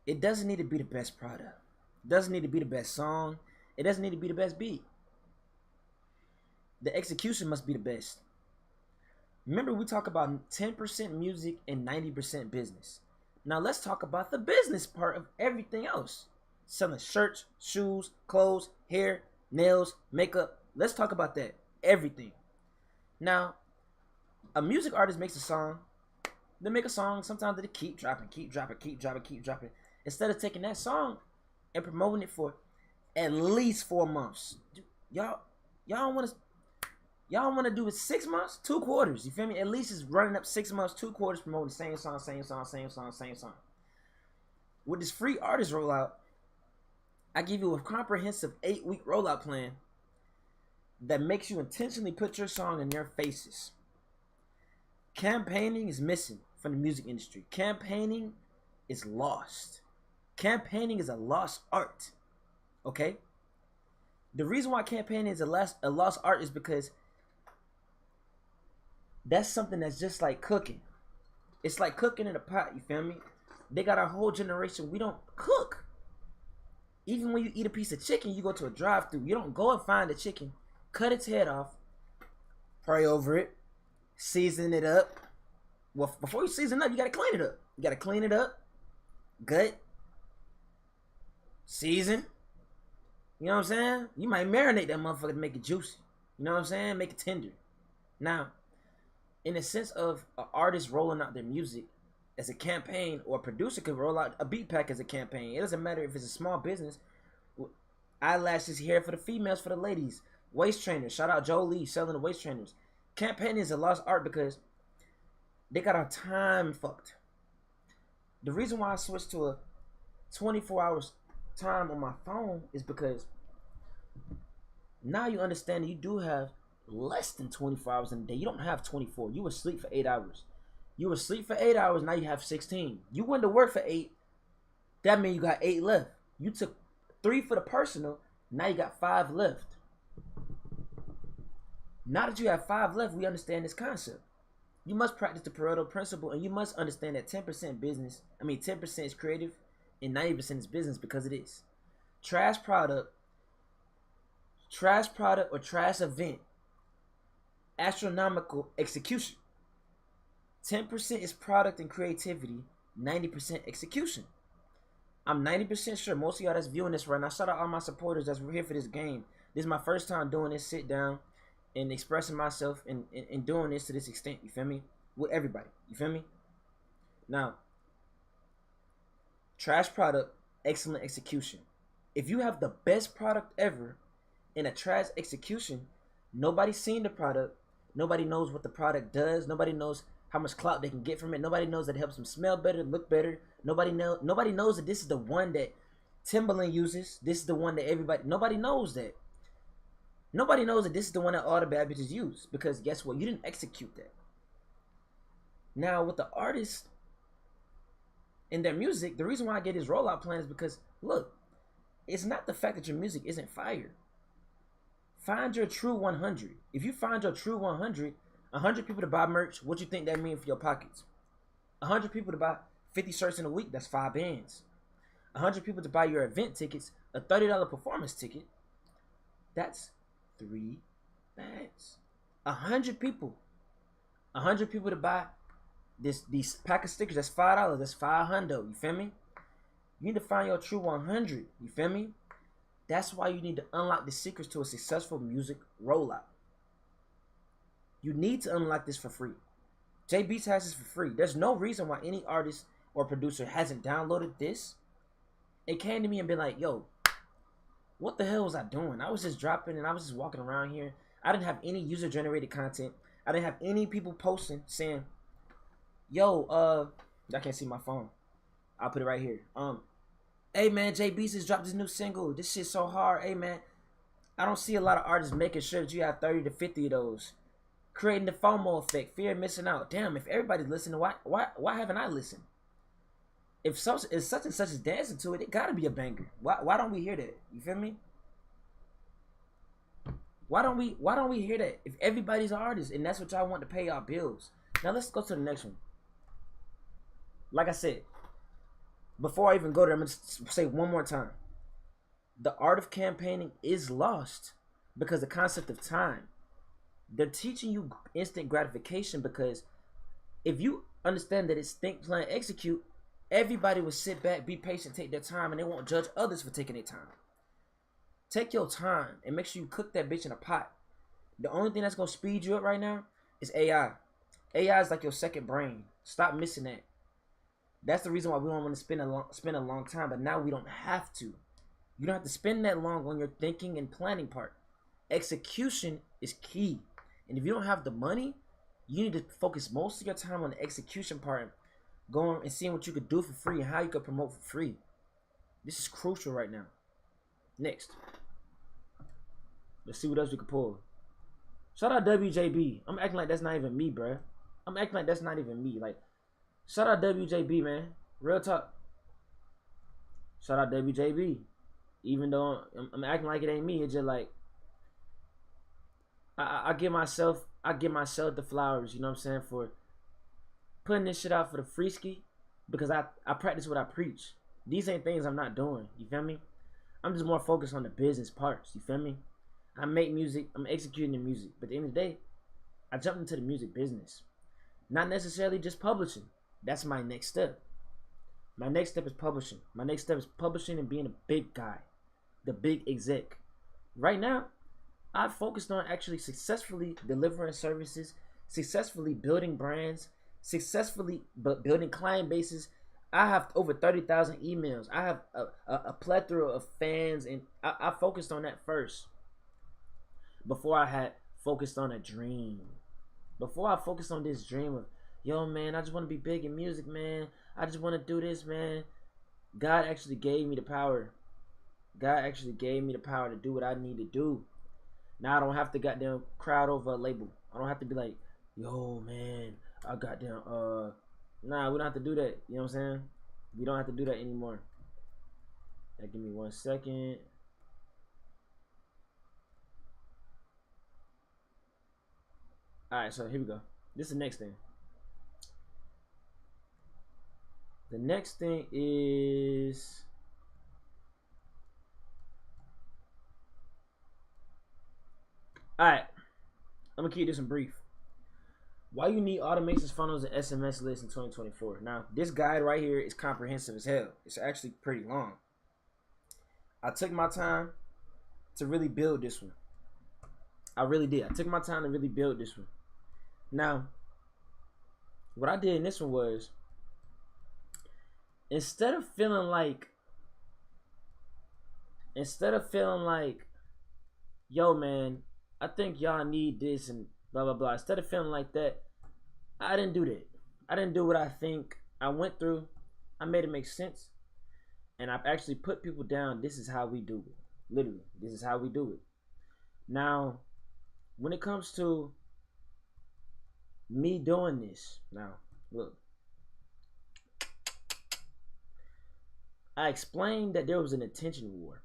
[SPEAKER 3] it doesn't need to be the best product. It doesn't need to be the best song. It doesn't need to be the best beat. The execution must be the best. Remember, we talk about 10% music and 90% business. Now let's talk about the business part of everything else. Selling shirts, shoes, clothes, hair, nails, makeup. Let's talk about that. Everything. Now, a music artist makes a song. They make a song. Sometimes they keep dropping. Instead of taking that song and promoting it for at least 4 months. Y'all want to do it 6 months, 2 quarters. You feel me? At least it's running up 6 months, 2 quarters, promoting the same song. With this free artist rollout, I give you a comprehensive 8-week rollout plan that makes you intentionally put your song in their faces. Campaigning is missing from the music industry. Campaigning is lost. Campaigning is a lost art. Okay? The reason why campaigning is a lost art is because that's something that's just like cooking. It's like cooking in a pot, you feel me? They got a whole generation, we don't cook. Even when you eat a piece of chicken, you go to a drive-thru. You don't go and find the chicken, cut its head off, pray over it, season it up. Well, before you season it up, you gotta clean it up. You gotta clean it up, gut, season. You know what I'm saying? You might marinate that motherfucker to make it juicy. You know what I'm saying? Make it tender. Now, in the sense of an artist rolling out their music as a campaign, or a producer could roll out a beat pack as a campaign. It doesn't matter if it's a small business. Eyelashes here for the females, for the ladies. Waist trainers. Shout out Joe Lee selling the waist trainers. Campaigning is a lost art because they got our time fucked. The reason why I switched to a 24 hours time on my phone is because now you understand that you do have less than 24 hours in a day. You don't have 24. You were asleep for 8 hours. You were asleep for 8 hours. Now you have 16. You went to work for 8. That means you got 8 left. You took 3 for the personal. Now you got 5 left. Now that you have 5 left, we understand this concept. You must practice the Pareto principle, and you must understand that 10% is creative and 90% is business, because it is. Trash product or trash event, astronomical execution. 10% is product and creativity, 90% execution. I'm 90% sure most of y'all that's viewing this right now, shout out all my supporters that's here for this game. This is my first time doing this, sit down and expressing myself and doing this to this extent, you feel me? With everybody, you feel me? Now, trash product, excellent execution. If you have the best product ever in a trash execution, nobody's seen the product. Nobody knows what the product does. Nobody knows how much clout they can get from it. Nobody knows that it helps them smell better, look better. Nobody knows that this is the one that Timberland uses. This is the one that nobody knows that. Nobody knows that this is the one that all the bad bitches use. Because guess what? You didn't execute that. Now, with the artist and their music, the reason why I get his rollout plan is because, look, it's not the fact that your music isn't fire. Find your true 100. If you find your true 100, 100 people to buy merch, what you think that means for your pockets? 100 people to buy 50 shirts in a week, that's 5 bands. 100 people to buy your event tickets, a $30 performance ticket, that's 3 bands. 100 people. 100 people to buy these pack of stickers, that's $5, that's $500, you feel me? You need to find your true 100, you feel me? That's why you need to unlock the secrets to a successful music rollout. You need to unlock this for free. J Beats has this for free. There's no reason why any artist or producer hasn't downloaded this. It came to me and been like, yo, what the hell was I doing? I was just dropping and I was just walking around here. I didn't have any user-generated content. I didn't have any people posting saying, yo, I can't see my phone. I'll put it right here. Hey man, J Beats has dropped his new single. This shit's so hard. Hey man, I don't see a lot of artists making sure that you have 30 to 50 of those. Creating the FOMO effect, fear of missing out. Damn, if everybody's listening, why haven't I listened? If such and such is dancing to it, it gotta be a banger. Why don't we hear that? You feel me? Why don't we hear that? If everybody's an artist and that's what y'all want to pay y'all bills. Now let's go to the next one. Like I said, before I even go there, I'm gonna say one more time. The art of campaigning is lost because the concept of time. They're teaching you instant gratification because if you understand that it's think, plan, execute, everybody will sit back, be patient, take their time, and they won't judge others for taking their time. Take your time and make sure you cook that bitch in a pot. The only thing that's gonna speed you up right now is AI. AI is like your second brain. Stop missing that. That's the reason why we don't want to spend a long time, but now we don't have to. You don't have to spend that long on your thinking and planning part. Execution is key. And if you don't have the money, you need to focus most of your time on the execution part, going and seeing what you could do for free and how you could promote for free. This is crucial right now. Next. Let's see what else we can pull. Shout out WJB. I'm acting like that's not even me, bruh. I'm acting like that's not even me. Like, shout out WJB, man. Real talk. Shout out WJB. Even though I'm acting like it ain't me, it's just like I give myself the flowers, you know what I'm saying, for putting this shit out for the free ski because I practice what I preach. These ain't things I'm not doing, you feel me? I'm just more focused on the business parts, you feel me? I make music, I'm executing the music, but at the end of the day, I jumped into the music business. Not necessarily just publishing. That's my next step. My next step is publishing. My next step is publishing and being a big guy, the big exec. Right now, I've focused on actually successfully delivering services, successfully building brands, successfully building client bases. I have over 30,000 emails. I have a plethora of fans, and I focused on that first. Before I had focused on a dream. Before I focused on this dream of, yo, man, I just want to be big in music, man. I just want to do this, man. God actually gave me the power. God actually gave me the power to do what I need to do. Now I don't have to goddamn crowd over a label. I don't have to be like, yo, man, I goddamn, nah, we don't have to do that. You know what I'm saying? We don't have to do that anymore. Now, give me 1 second. Alright, so here we go. This is the next thing. The next thing is... Alright, I'm gonna keep this in brief. Why you need automations, funnels, and SMS lists in 2024? Now, this guide right here is comprehensive as hell. It's actually pretty long. I took my time to really build this one. I really did. I took my time to really build this one. Now, what I did in this one was, instead of feeling like, yo, man, I think y'all need this and blah, blah, blah. Instead of feeling like that, I didn't do that. I didn't do what I think I went through. I made it make sense. And I've actually put people down. This is how we do it. Literally, this is how we do it. Now, when it comes to me doing this, now, look. I explained that there was an attention war.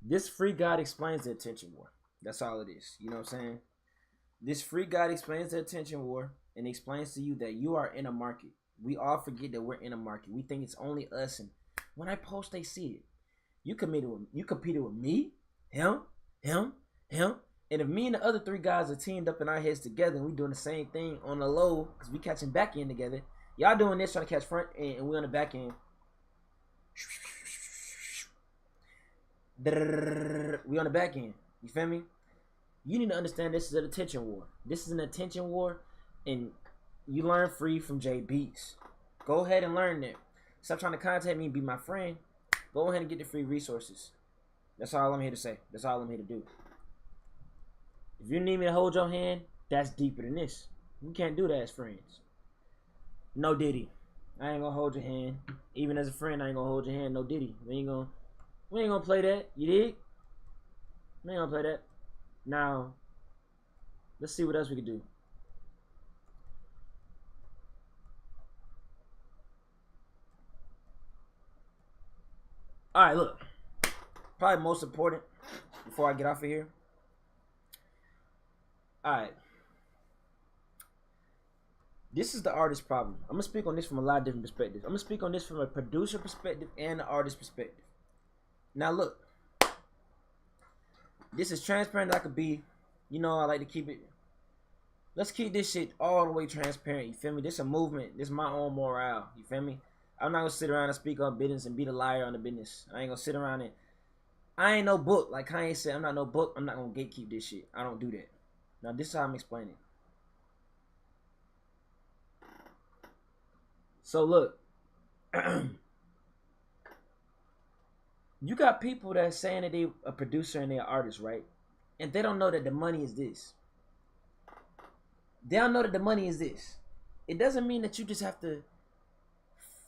[SPEAKER 3] This free guide explains the attention war. That's all it is. You know what I'm saying? This free guide explains the attention war and explains to you that you are in a market. We all forget that we're in a market. We think it's only us, and when I post, they see it. You competed with me, him, and if me and the other 3 guys are teamed up in our heads together and we doing the same thing on the low, because we catching back end together, y'all doing this trying to catch front end, and we on the back end. We on the back end. You feel me? You need to understand this is an attention war. This is an attention war, and you learn free from Jay Beats. Go ahead and learn that. Stop trying to contact me and be my friend. Go ahead and get the free resources. That's all I'm here to say. That's all I'm here to do. If you need me to hold your hand, that's deeper than this. We can't do that as friends. No Diddy. I ain't gonna hold your hand. Even as a friend, I ain't gonna hold your hand. No Diddy. We ain't gonna play that. You dig? We ain't gonna play that. Now, let's see what else we can do. All right, look. Probably most important before I get off of here. All right. This is the artist problem. I'm gonna speak on this from a lot of different perspectives. I'm gonna speak on this from a producer perspective and an artist perspective. Now, look. This is transparent as I could be. You know, I like to keep it. Let's keep this shit all the way transparent. You feel me? This is a movement. This is my own morale. You feel me? I'm not gonna sit around and speak on business and be the liar on the business. I ain't gonna sit around and I ain't no book. Like Kanye said, I'm not no book. I'm not gonna gatekeep this shit. I don't do that. Now this is how I'm explaining. So look, you got people that saying that they a producer and they're an artist, right? And they don't know that the money is this. They don't know that the money is this. It doesn't mean that you just have to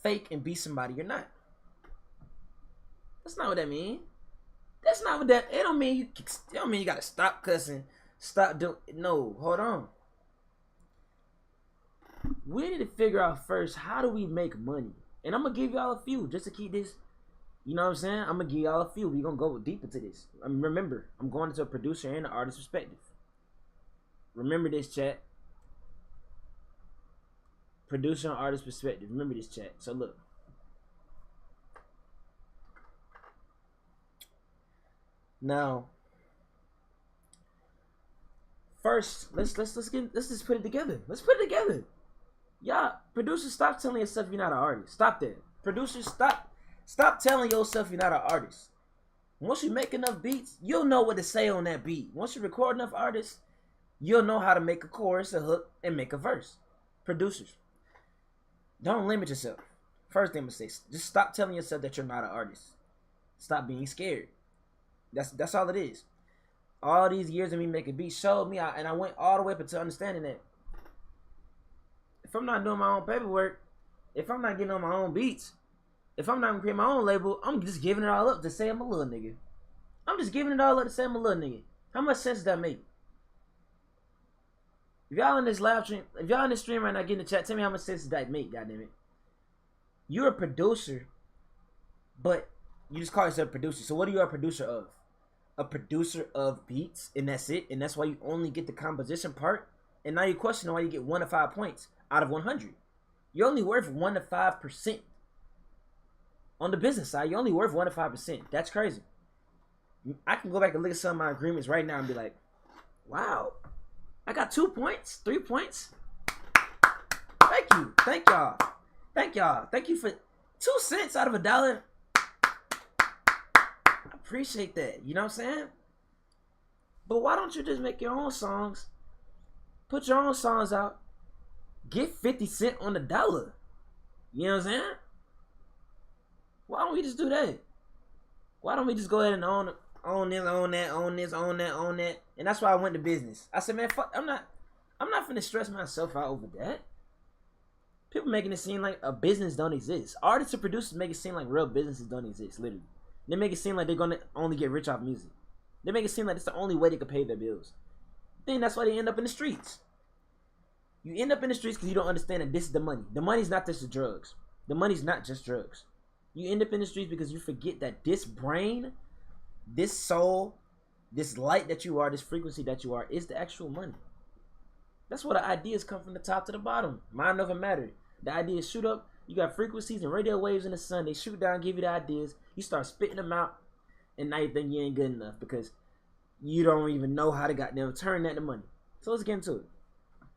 [SPEAKER 3] fake and be somebody you're not. That's not what that means. That's not what that. It don't mean you gotta stop cussing, stop doing. No, hold on. We need to figure out first, how do we make money? And I'm gonna give y'all a few just to keep this. You know what I'm saying? I'm gonna give y'all a few. We're gonna go deep into this. Remember, I'm going into a producer and an artist perspective. Remember this, chat. Producer and artist perspective. Remember this, chat. So look. Now, first, let's just put it together. Let's put it together. Y'all, producers, stop telling yourself you're not an artist. Stop that. Producers, stop telling yourself you're not an artist. Once you make enough beats, you'll know what to say on that beat. Once you record enough artists, you'll know how to make a chorus, a hook, and make a verse. Producers, don't limit yourself. First thing I'm gonna say, just stop telling yourself that you're not an artist. Stop being scared. That's all it is. All these years of me making beats showed me, and I went all the way up until understanding that if I'm not doing my own paperwork, if I'm not getting on my own beats, if I'm not creating my own label, I'm just giving it all up to say I'm a little nigga. I'm just giving it all up to say I'm a little nigga. How much sense does that make? If y'all in this live stream, if y'all in this stream right now, get in the chat, tell me how much sense does that make, goddammit. You're a producer, but you just call yourself a producer. So what are you a producer of? A producer of beats, and that's it? And that's why you only get the composition part? And now you're questioning why you get 1 to 5 points out of 100. You're only worth 1 to 5%. On the business side, you're only worth 1 to 5%. That's crazy. I can go back and look at some of my agreements right now and be like, wow, I got 2 points, 3 points. Thank you. Thank y'all. Thank y'all. Thank you for 2 cents out of $1. I appreciate that. You know what I'm saying? But why don't you just make your own songs? Put your own songs out. Get 50 cents on the dollar. You know what I'm saying? Why don't we just do that? Why don't we just go ahead and own this, own that, own this, own that, own that? And that's why I went to business. I said, man, fuck, I'm not finna stress myself out over that. People making it seem like a business don't exist. Artists and producers make it seem like real businesses don't exist, literally. They make it seem like they're gonna only get rich off music. They make it seem like it's the only way they can pay their bills. Then that's why they end up in the streets. You end up in the streets because you don't understand that this is the money. The money's not just the drugs. The money's not just drugs. You end up in the streets because you forget that this brain, this soul, this light that you are, this frequency that you are, is the actual money. That's where the ideas come from the top to the bottom. Mind over matter. The ideas shoot up. You got frequencies and radio waves in the sun. They shoot down, give you the ideas. You start spitting them out, and now you think you ain't good enough because you don't even know how to goddamn turn that to money. So let's get into it.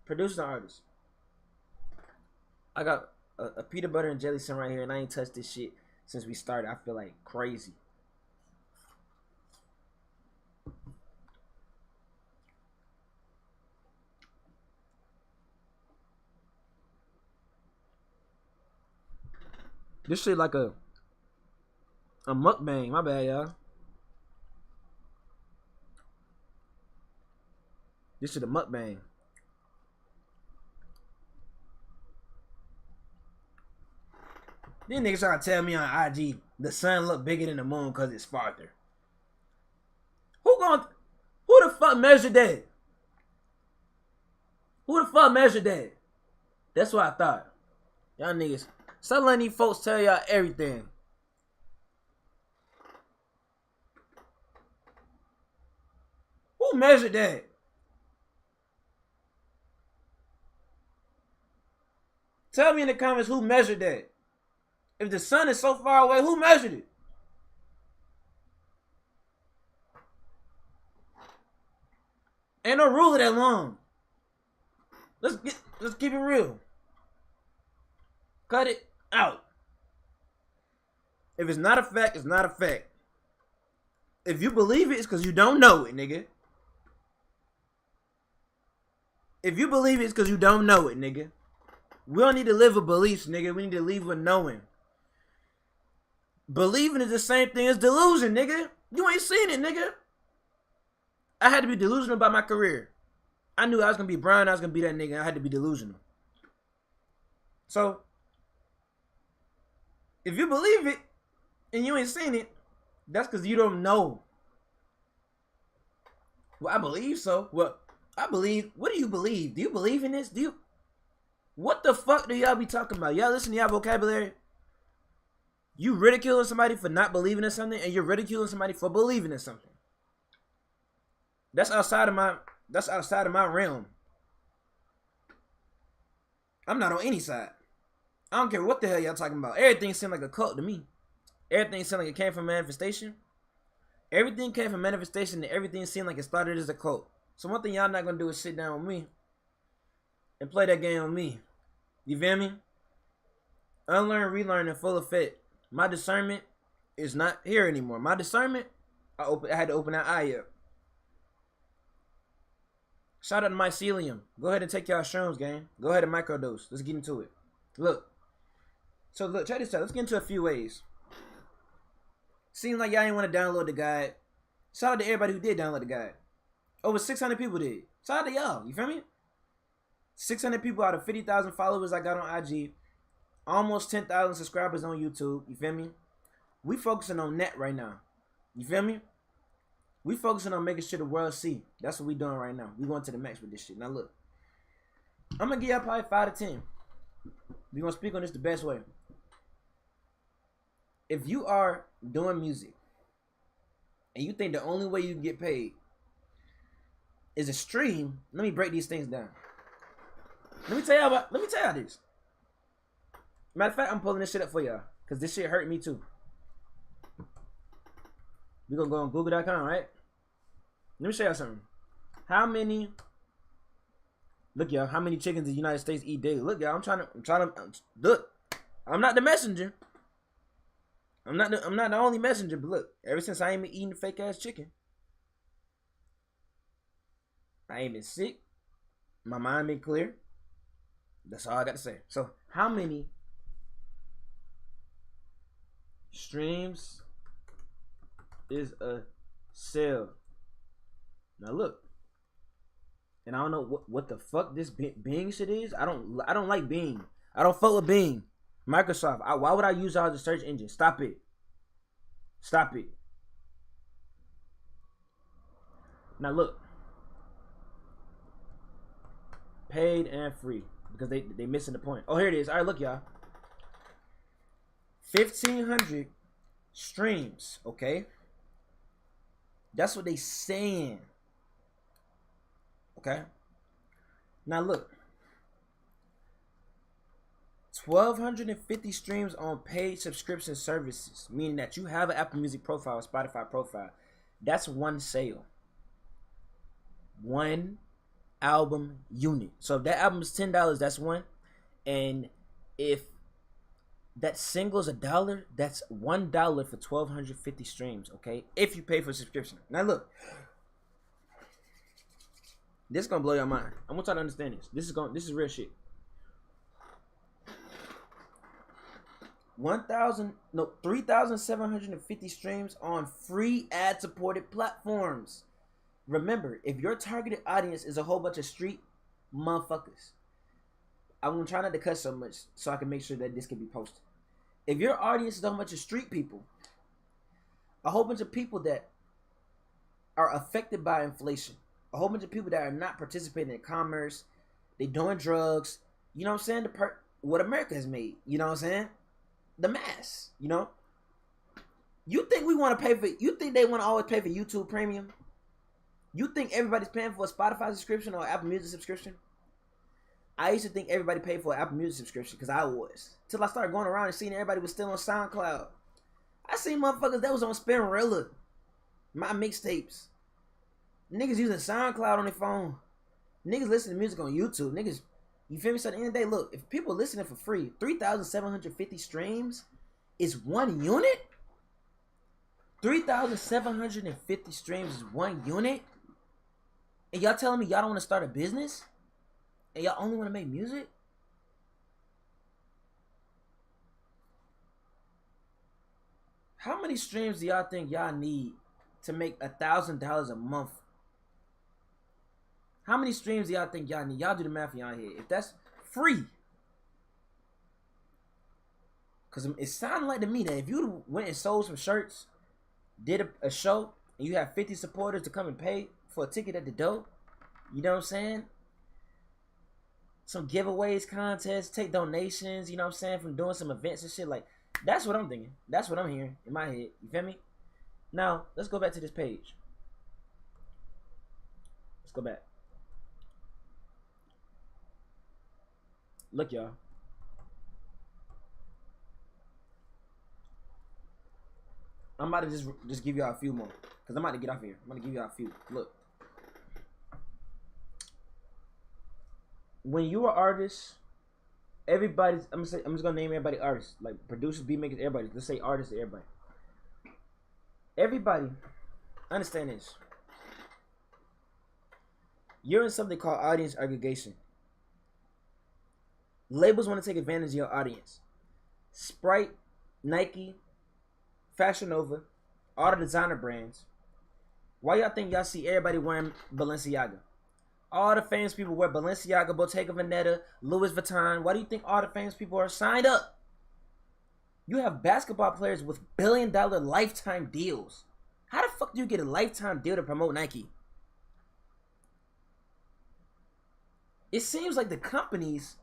[SPEAKER 3] Producer and artist. I got a peanut butter and jelly sandwich right here, and I ain't touched this shit since we started. I feel like crazy. This shit like a mukbang. My bad, y'all. This shit a mukbang. These niggas trying to tell me on IG the sun look bigger than the moon because it's farther. Who going? fuck measured that? Who the fuck measured that? That's what I thought. Y'all niggas. Stop letting these folks tell y'all everything. Who measured that? Tell me in the comments who measured that. If the sun is so far away, who measured it? Ain't no ruler that long. Let's keep it real. Cut it out. If it's not a fact, it's not a fact. If you believe it, it's because you don't know it, nigga. If you believe it, it's because you don't know it, nigga. We don't need to live with beliefs, nigga. We need to live with knowing. Believing is the same thing as delusion, nigga. You ain't seen it, nigga. I had to be delusional about my career. I knew I was going to be Brian. I was going to be that nigga. I had to be delusional. So, if you believe it and you ain't seen it, that's because you don't know. Well, I believe so. Well, I believe. What do you believe? Do you believe in this? What the fuck do y'all be talking about? Y'all listen to y'all vocabulary? You ridiculing somebody for not believing in something, and you're ridiculing somebody for believing in something. That's outside of my realm. I'm not on any side. I don't care what the hell y'all talking about. Everything seemed like a cult to me. Everything seemed like it came from manifestation. Everything came from manifestation, and everything seemed like it started as a cult. So one thing y'all not gonna do is sit down with me and play that game with me. You feel me? Unlearn, relearn in full effect. My discernment is not here anymore. My discernment, I had to open that eye up. Shout out to Mycelium. Go ahead and take y'all shrooms, gang. Go ahead and microdose. Let's get into it. Look. So look, check this out. Let's get into a few ways. Seems like y'all ain't want to download the guide. Shout out to everybody who did download the guide. Over 600 people did. Shout out to y'all. You feel me? 600 people out of 50,000 followers I got on IG. Almost 10,000 subscribers on YouTube. You feel me? We focusing on that right now. You feel me? We focusing on making sure the world see. That's what we doing right now. We going to the max with this shit. Now look. I'm going to give y'all probably 5 to 10. We going to speak on this the best way. If you are doing music and you think the only way you can get paid is a stream, let me break these things down. Let me tell y'all this. Matter of fact, I'm pulling this shit up for y'all because this shit hurt me too. We're gonna go on Google.com, right? Let me show y'all something. Look, y'all, how many chickens the United States eat daily? Look, y'all, I'm trying to look. I'm not the messenger. I'm not the only messenger, but look, ever since I ain't been eating fake ass chicken, I ain't been sick. My mind been clear. That's all I got to say. So, how many streams is a sale? Now look, and I don't know what the fuck this Bing shit is. I don't like Bing. I don't fuck with Bing. Microsoft. Why would I use y'all as a search engine? Stop it. Stop it. Now look. Paid and free. Because they missing the point. Oh, here it is. Alright, look, y'all. 1,500 streams, okay? That's what they saying. Okay? Now look. 1,250 streams on paid subscription services, meaning that you have an Apple Music profile, a Spotify profile. That's one sale. One album unit. So if that album is $10, that's one. And if that single is $1, that's $1 for 1,250 streams, okay? If you pay for a subscription. Now look. This is gonna blow your mind. I want y'all to understand this. This is real shit. 3,750 streams on free ad-supported platforms. Remember, if your targeted audience is a whole bunch of street motherfuckers, I'm gonna try not to cut so much so I can make sure that this can be posted. If your audience is a whole bunch of street people, a whole bunch of people that are affected by inflation, a whole bunch of people that are not participating in commerce. They doing drugs. You know what I'm saying? What America has made. You know what I'm saying? The mass. You know. You think we want to pay for? You think they want to always pay for YouTube Premium? You think everybody's paying for a Spotify subscription or Apple Music subscription? I used to think everybody paid for an Apple Music subscription because I was. Till I started going around and seeing everybody was still on SoundCloud. I seen motherfuckers that was on Spinrilla, my mixtapes. Niggas using SoundCloud on their phone. Niggas listening to music on YouTube. Niggas, you feel me? So at the end of the day, look, if people listening for free, 3,750 streams is 1 unit? 3,750 streams is 1 unit? And y'all telling me y'all don't want to start a business? And y'all only want to make music? How many streams do y'all think y'all need to make $1,000 a month? How many streams do y'all think y'all need? Y'all do the math in y'all head. If that's free. Because it sounded like to me that if you went and sold some shirts, did a show, and you have 50 supporters to come and pay for a ticket at the door, you know what I'm saying? Some giveaways, contests, take donations, you know what I'm saying, from doing some events and shit. Like, that's what I'm thinking. That's what I'm hearing in my head. You feel me? Now, let's go back to this page. Let's go back. Look, y'all. I'm about to just give y'all a few more. Because I'm about to get off here. I'm about to give y'all a few. Look. When you're an artist, everybody's, I'm just gonna name everybody artists. Like producers, beat makers, everybody. Let's say artists to everybody. Everybody, understand this. You're in something called audience aggregation. Labels want to take advantage of your audience. Sprite, Nike, Fashion Nova, all the designer brands. Why y'all think y'all see everybody wearing Balenciaga? All the famous people wear Balenciaga, Bottega Veneta, Louis Vuitton. Why do you think all the famous people are signed up? You have basketball players with billion-dollar lifetime deals. How the fuck do you get a lifetime deal to promote Nike? It seems like the companies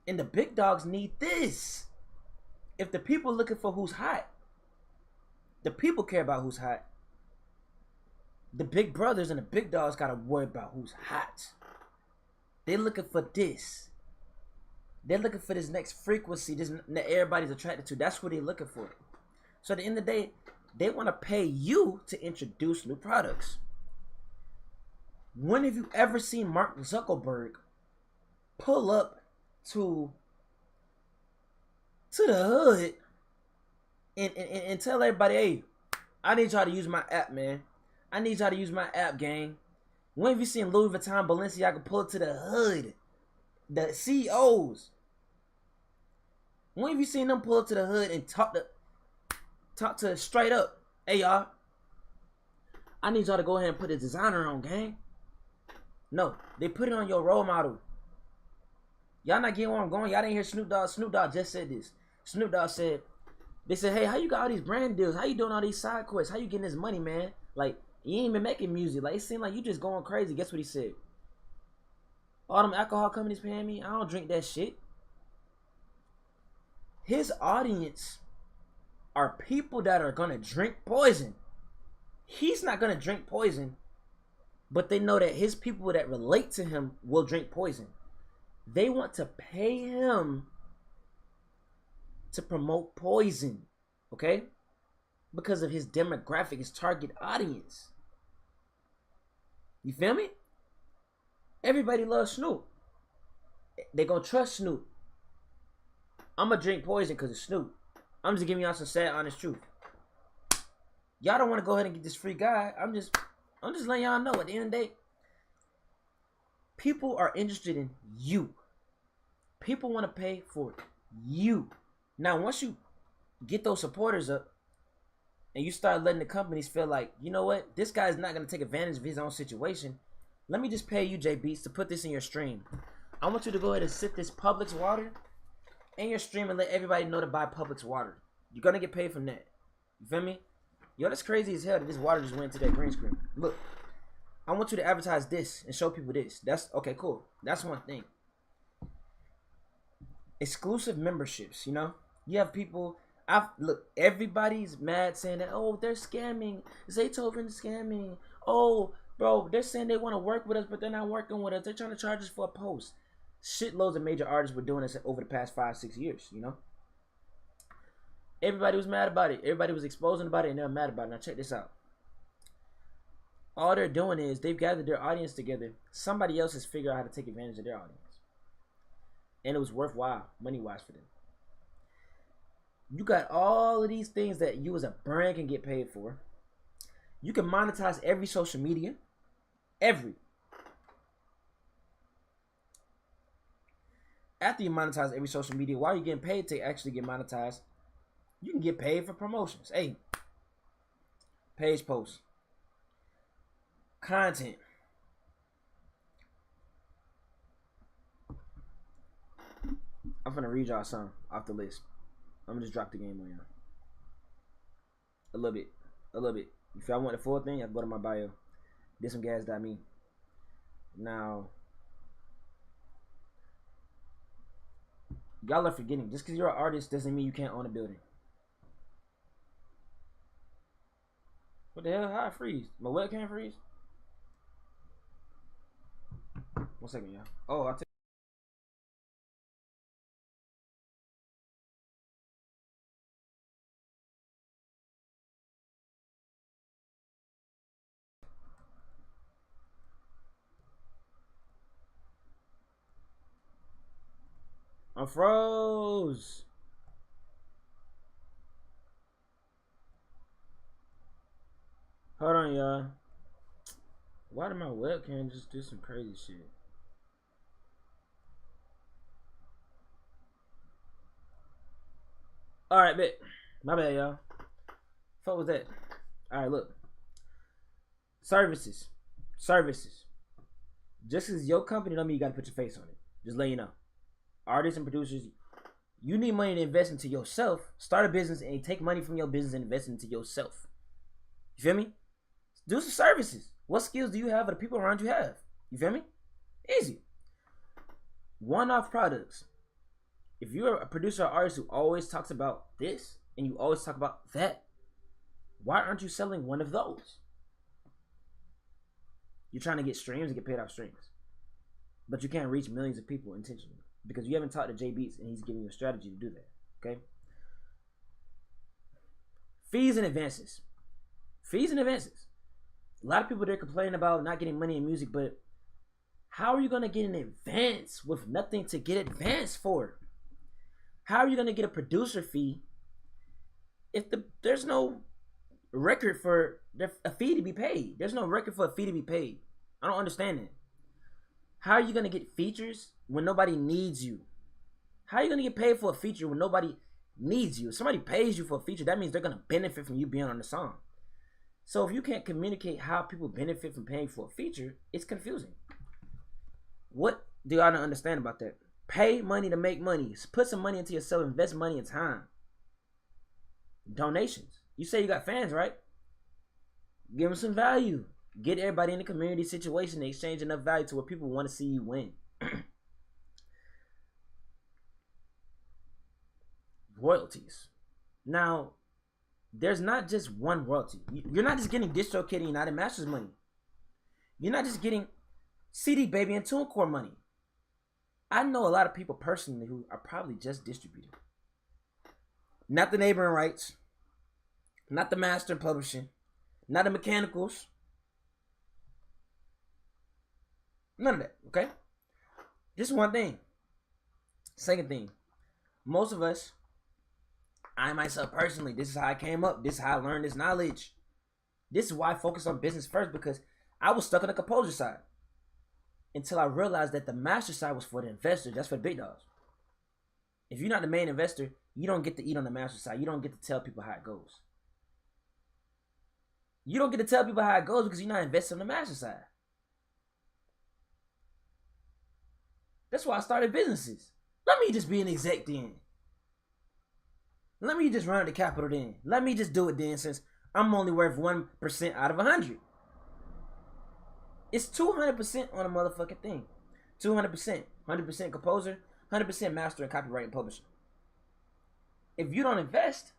[SPEAKER 3] and the big dogs need this. If the people are looking for who's hot, the people care about who's hot. The big brothers and the big dogs gotta worry about who's hot. They're looking for this. They're looking for this next frequency this that everybody's attracted to. That's what they're looking for. So at the end of the day, they want to pay you to introduce new products. When have you ever seen Mark Zuckerberg pull up to the hood and tell everybody, hey, I need y'all to use my app, man. I need y'all to use my app, gang. When have you seen Louis Vuitton, Balenciaga pull up to the hood? The CEOs. When have you seen them pull up to the hood and talk to straight up, hey y'all, I need y'all to go ahead and put a designer on, gang. No, they put it on your role model. Y'all not getting where I'm going. Y'all didn't hear Snoop Dogg. Snoop Dogg just said this. Snoop Dogg said, they said, hey, how you got all these brand deals? How you doing all these side quests? How you getting this money, man? Like, you ain't even making music. Like, it seemed like you just going crazy. Guess what he said? All them alcohol companies paying me, I don't drink that shit. His audience are people that are gonna drink poison. He's not gonna drink poison, but they know that his people that relate to him will drink poison. They want to pay him to promote poison, okay? Because of his demographic, his target audience. You feel me? Everybody loves Snoop. They gonna trust Snoop. I'm gonna drink poison because of Snoop. I'm just giving y'all some sad, honest truth. Y'all don't want to go ahead and get this free guy. I'm just letting y'all know. At the end of the day, people are interested in you. People want to pay for you. Now, once you get those supporters up and you start letting the companies feel like, you know what, this guy's not gonna take advantage of his own situation. Let me just pay you, J Beats, to put this in your stream. I want you to go ahead and sip this Publix water in your stream and let everybody know to buy Publix water. You're gonna get paid from that. You feel me? Yo, that's crazy as hell that this water just went into that green screen. Look, I want you to advertise this and show people this. That's okay, cool. That's one thing. Exclusive memberships, you know? You have people, look, everybody's mad saying that, oh, they're scamming. Zaytoven scamming. Oh, bro, they're saying they want to work with us, but they're not working with us. They're trying to charge us for a post. Shitloads of major artists were doing this over the past 5-6 years, you know? Everybody was mad about it. Everybody was exposing about it, and they were mad about it. Now check this out. All they're doing is they've gathered their audience together. Somebody else has figured out how to take advantage of their audience. And it was worthwhile, money-wise for them. You got all of these things that you as a brand can get paid for. You can monetize every social media. Every. After you monetize every social media, while you're getting paid to actually get monetized, you can get paid for promotions. Hey, page posts, content. I'm finna read y'all some off the list. I'm gonna just drop the game on y'all. A little bit. If y'all want the full thing, y'all go to my bio. Thissomegas.me. Now, y'all are forgetting, just because you're an artist doesn't mean you can't own a building. What the hell? How I freeze? My webcam freeze? 1 second, y'all. Oh, I'll take. I froze. Hold on, y'all. Why did my webcam just do some crazy shit? Alright, bet. My bad, y'all. What was that? Alright, look. Services. Just as your company don't mean you gotta put your face on it. Just let you know. Artists and producers, you need money to invest into yourself. Start a business and take money from your business and invest into yourself. You feel me? Do some services. What skills do you have or the people around you have? You feel me? Easy. One-off products. If you're a producer or artist who always talks about this and you always talk about that, why aren't you selling one of those? You're trying to get streams and get paid off streams. But you can't reach millions of people intentionally because you haven't talked to Jay Beats and he's giving you a strategy to do that. Okay? Fees and advances. A lot of people, they're complaining about not getting money in music, but how are you going to get an advance with nothing to get advanced for? How are you going to get a producer fee if there's no record for a fee to be paid? There's no record for a fee to be paid. I don't understand it. How are you going to get features when nobody needs you? How are you going to get paid for a feature when nobody needs you? If somebody pays you for a feature, that means they're going to benefit from you being on the song. So if you can't communicate how people benefit from paying for a feature, it's confusing. What do y'all not understand about that? Pay money to make money. Put some money into yourself. Invest money and time. Donations. You say you got fans, right? Give them some value. Get everybody in the community situation to exchange enough value to where people want to see you win. Royalties. Now, there's not just one royalty. You're not just getting DistroKid and United Masters money. You're not just getting CD Baby and TuneCore money. I know a lot of people personally who are probably just distributing. Not the neighboring rights. Not the master publishing. Not the mechanicals. None of that, okay? Just one thing. Second thing. Most of us, I myself personally, this is how I came up. This is how I learned this knowledge. This is why I focus on business first, because I was stuck on the composer side until I realized that the master side was for the investors. That's for the big dogs. If you're not the main investor, you don't get to eat on the master side. You don't get to tell people how it goes. You don't get to tell people how it goes because you're not invested on the master side. That's why I started businesses. Let me just be an exec then. Let me just run the capital then. Let me just do it then, since I'm only worth 1% out of 100. It's 200% on a motherfucking thing. 200%. 100% composer, 100% master and copyright and publisher. If you don't invest,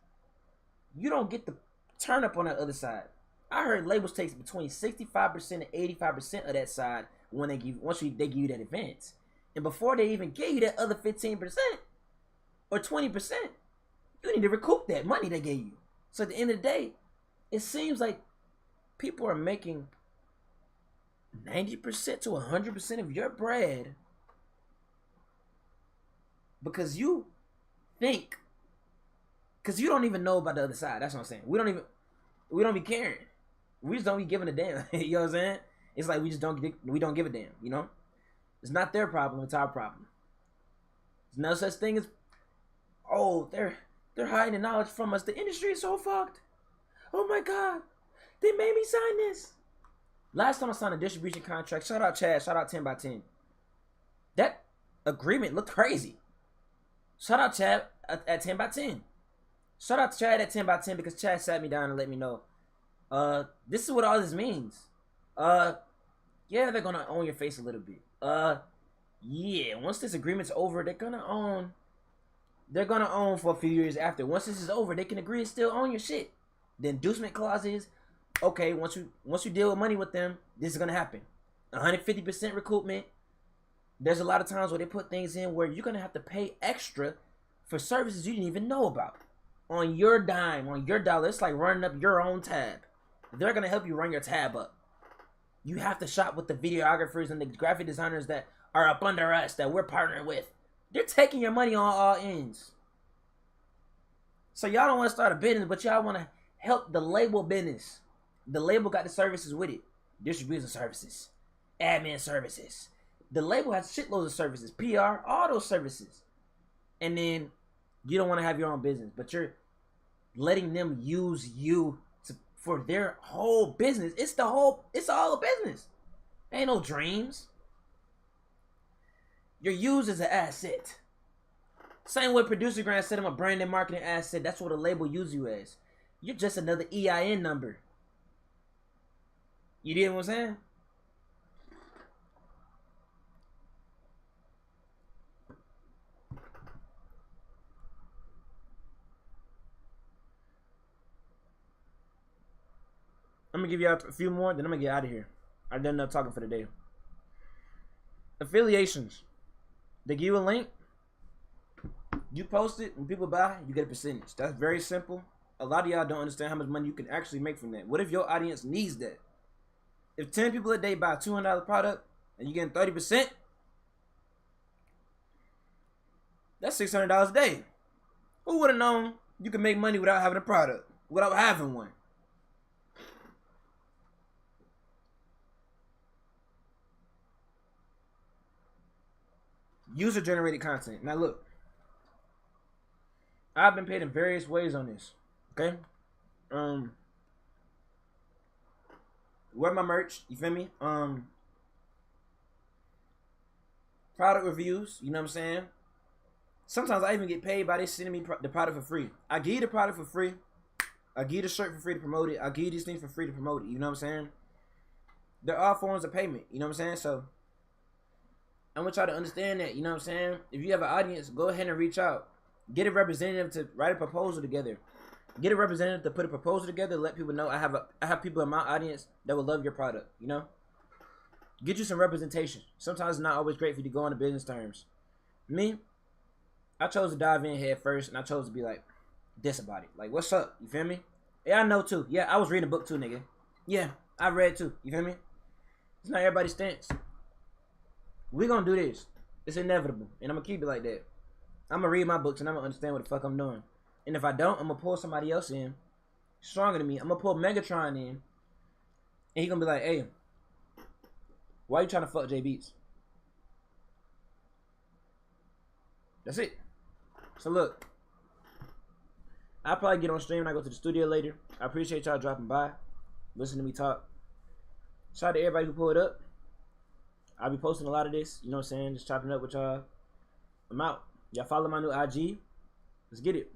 [SPEAKER 3] you don't get the turn up on the other side. I heard labels take between 65% and 85% of that side when they give they give you that advance. And before they even give you that other 15% or 20%, you need to recoup that money they gave you. So at the end of the day, it seems like people are making 90% to 100% of your bread because you think, because you don't even know about the other side. That's what I'm saying. We don't be caring. We just don't be giving a damn. You know what I'm saying? It's like we don't give a damn, you know? It's not their problem, it's our problem. There's no such thing as, oh, they're hiding the knowledge from us. The industry is so fucked. Oh my God, they made me sign this. Last time I signed a distribution contract, shout out Chad, shout out 10 by 10. That agreement looked crazy. Shout out Chad at 10 by 10. Shout out to Chad at 10 by 10 because Chad sat me down and let me know, this is what all this means. Yeah, they're gonna own your face a little bit. Yeah, once this agreement's over, they're gonna own for a few years after. Once this is over, they can agree to still own your shit. The inducement clause is, okay, once you deal with money with them, this is gonna happen. 150% recoupment. There's a lot of times where they put things in where you're gonna have to pay extra for services you didn't even know about. On your dime, on your dollar. It's like running up your own tab. They're gonna help you run your tab up. You have to shop with the videographers and the graphic designers that are up under us, that we're partnering with. They're taking your money on all ends. So y'all don't want to start a business, but y'all want to help the label business. The label got the services with it. Distribution services, admin services. The label has shitloads of services, PR, all those services. And then you don't want to have your own business, but you're letting them use you for their whole business. It's all a business. Ain't no dreams. You're used as an asset. Same way Producer Grant said I'm a brand and marketing asset. That's what a label uses you as. You're just another EIN number. You get what I'm saying? I'm gonna give you a few more, then I'm gonna get out of here. I've done enough talking for the day. Affiliations. They give you a link. You post it. When people buy, you get a percentage. That's very simple. A lot of y'all don't understand how much money you can actually make from that. What if your audience needs that? If 10 people a day buy a $200 product and you're getting 30%, that's $600 a day. Who would have known you could make money without having a product, without having one? User-generated content. Now look, I've been paid in various ways on this. Okay, wear my merch. You feel me? Product reviews. You know what I'm saying? Sometimes I even get paid by they sending me the product for free. I give you the product for free. I give you the shirt for free to promote it. I give you these things for free to promote it. You know what I'm saying? They're all forms of payment. You know what I'm saying? So I want y'all to understand that. You know what I'm saying? If you have an audience, go ahead and reach out. Get a representative to write a proposal together. Get a representative to put a proposal together. Let people know I have people in my audience that will love your product. You know, get you some representation. Sometimes it's not always great for you to go on the business terms. Me, I chose to dive in head first, and I chose to be like this about it. Like, what's up? You feel me? Yeah, I know too. Yeah, I was reading a book too, nigga. Yeah, I read too. You feel me? It's not everybody's stance. We're gonna do this. It's inevitable, and I'm gonna keep it like that. I'm gonna read my books and I'm gonna understand what the fuck I'm doing. And if I don't, I'm gonna pull somebody else in stronger than me. I'm gonna pull Megatron in, and he gonna be like, "Hey, why you trying to fuck J Beats?" That's it. So look, I'll probably get on stream when I go to the studio later. I appreciate y'all dropping by, listen to me talk. Shout out to everybody who pulled up. I'll be posting a lot of this, you know what I'm saying? Just chopping up with y'all. I'm out. Y'all follow my new IG. Let's get it.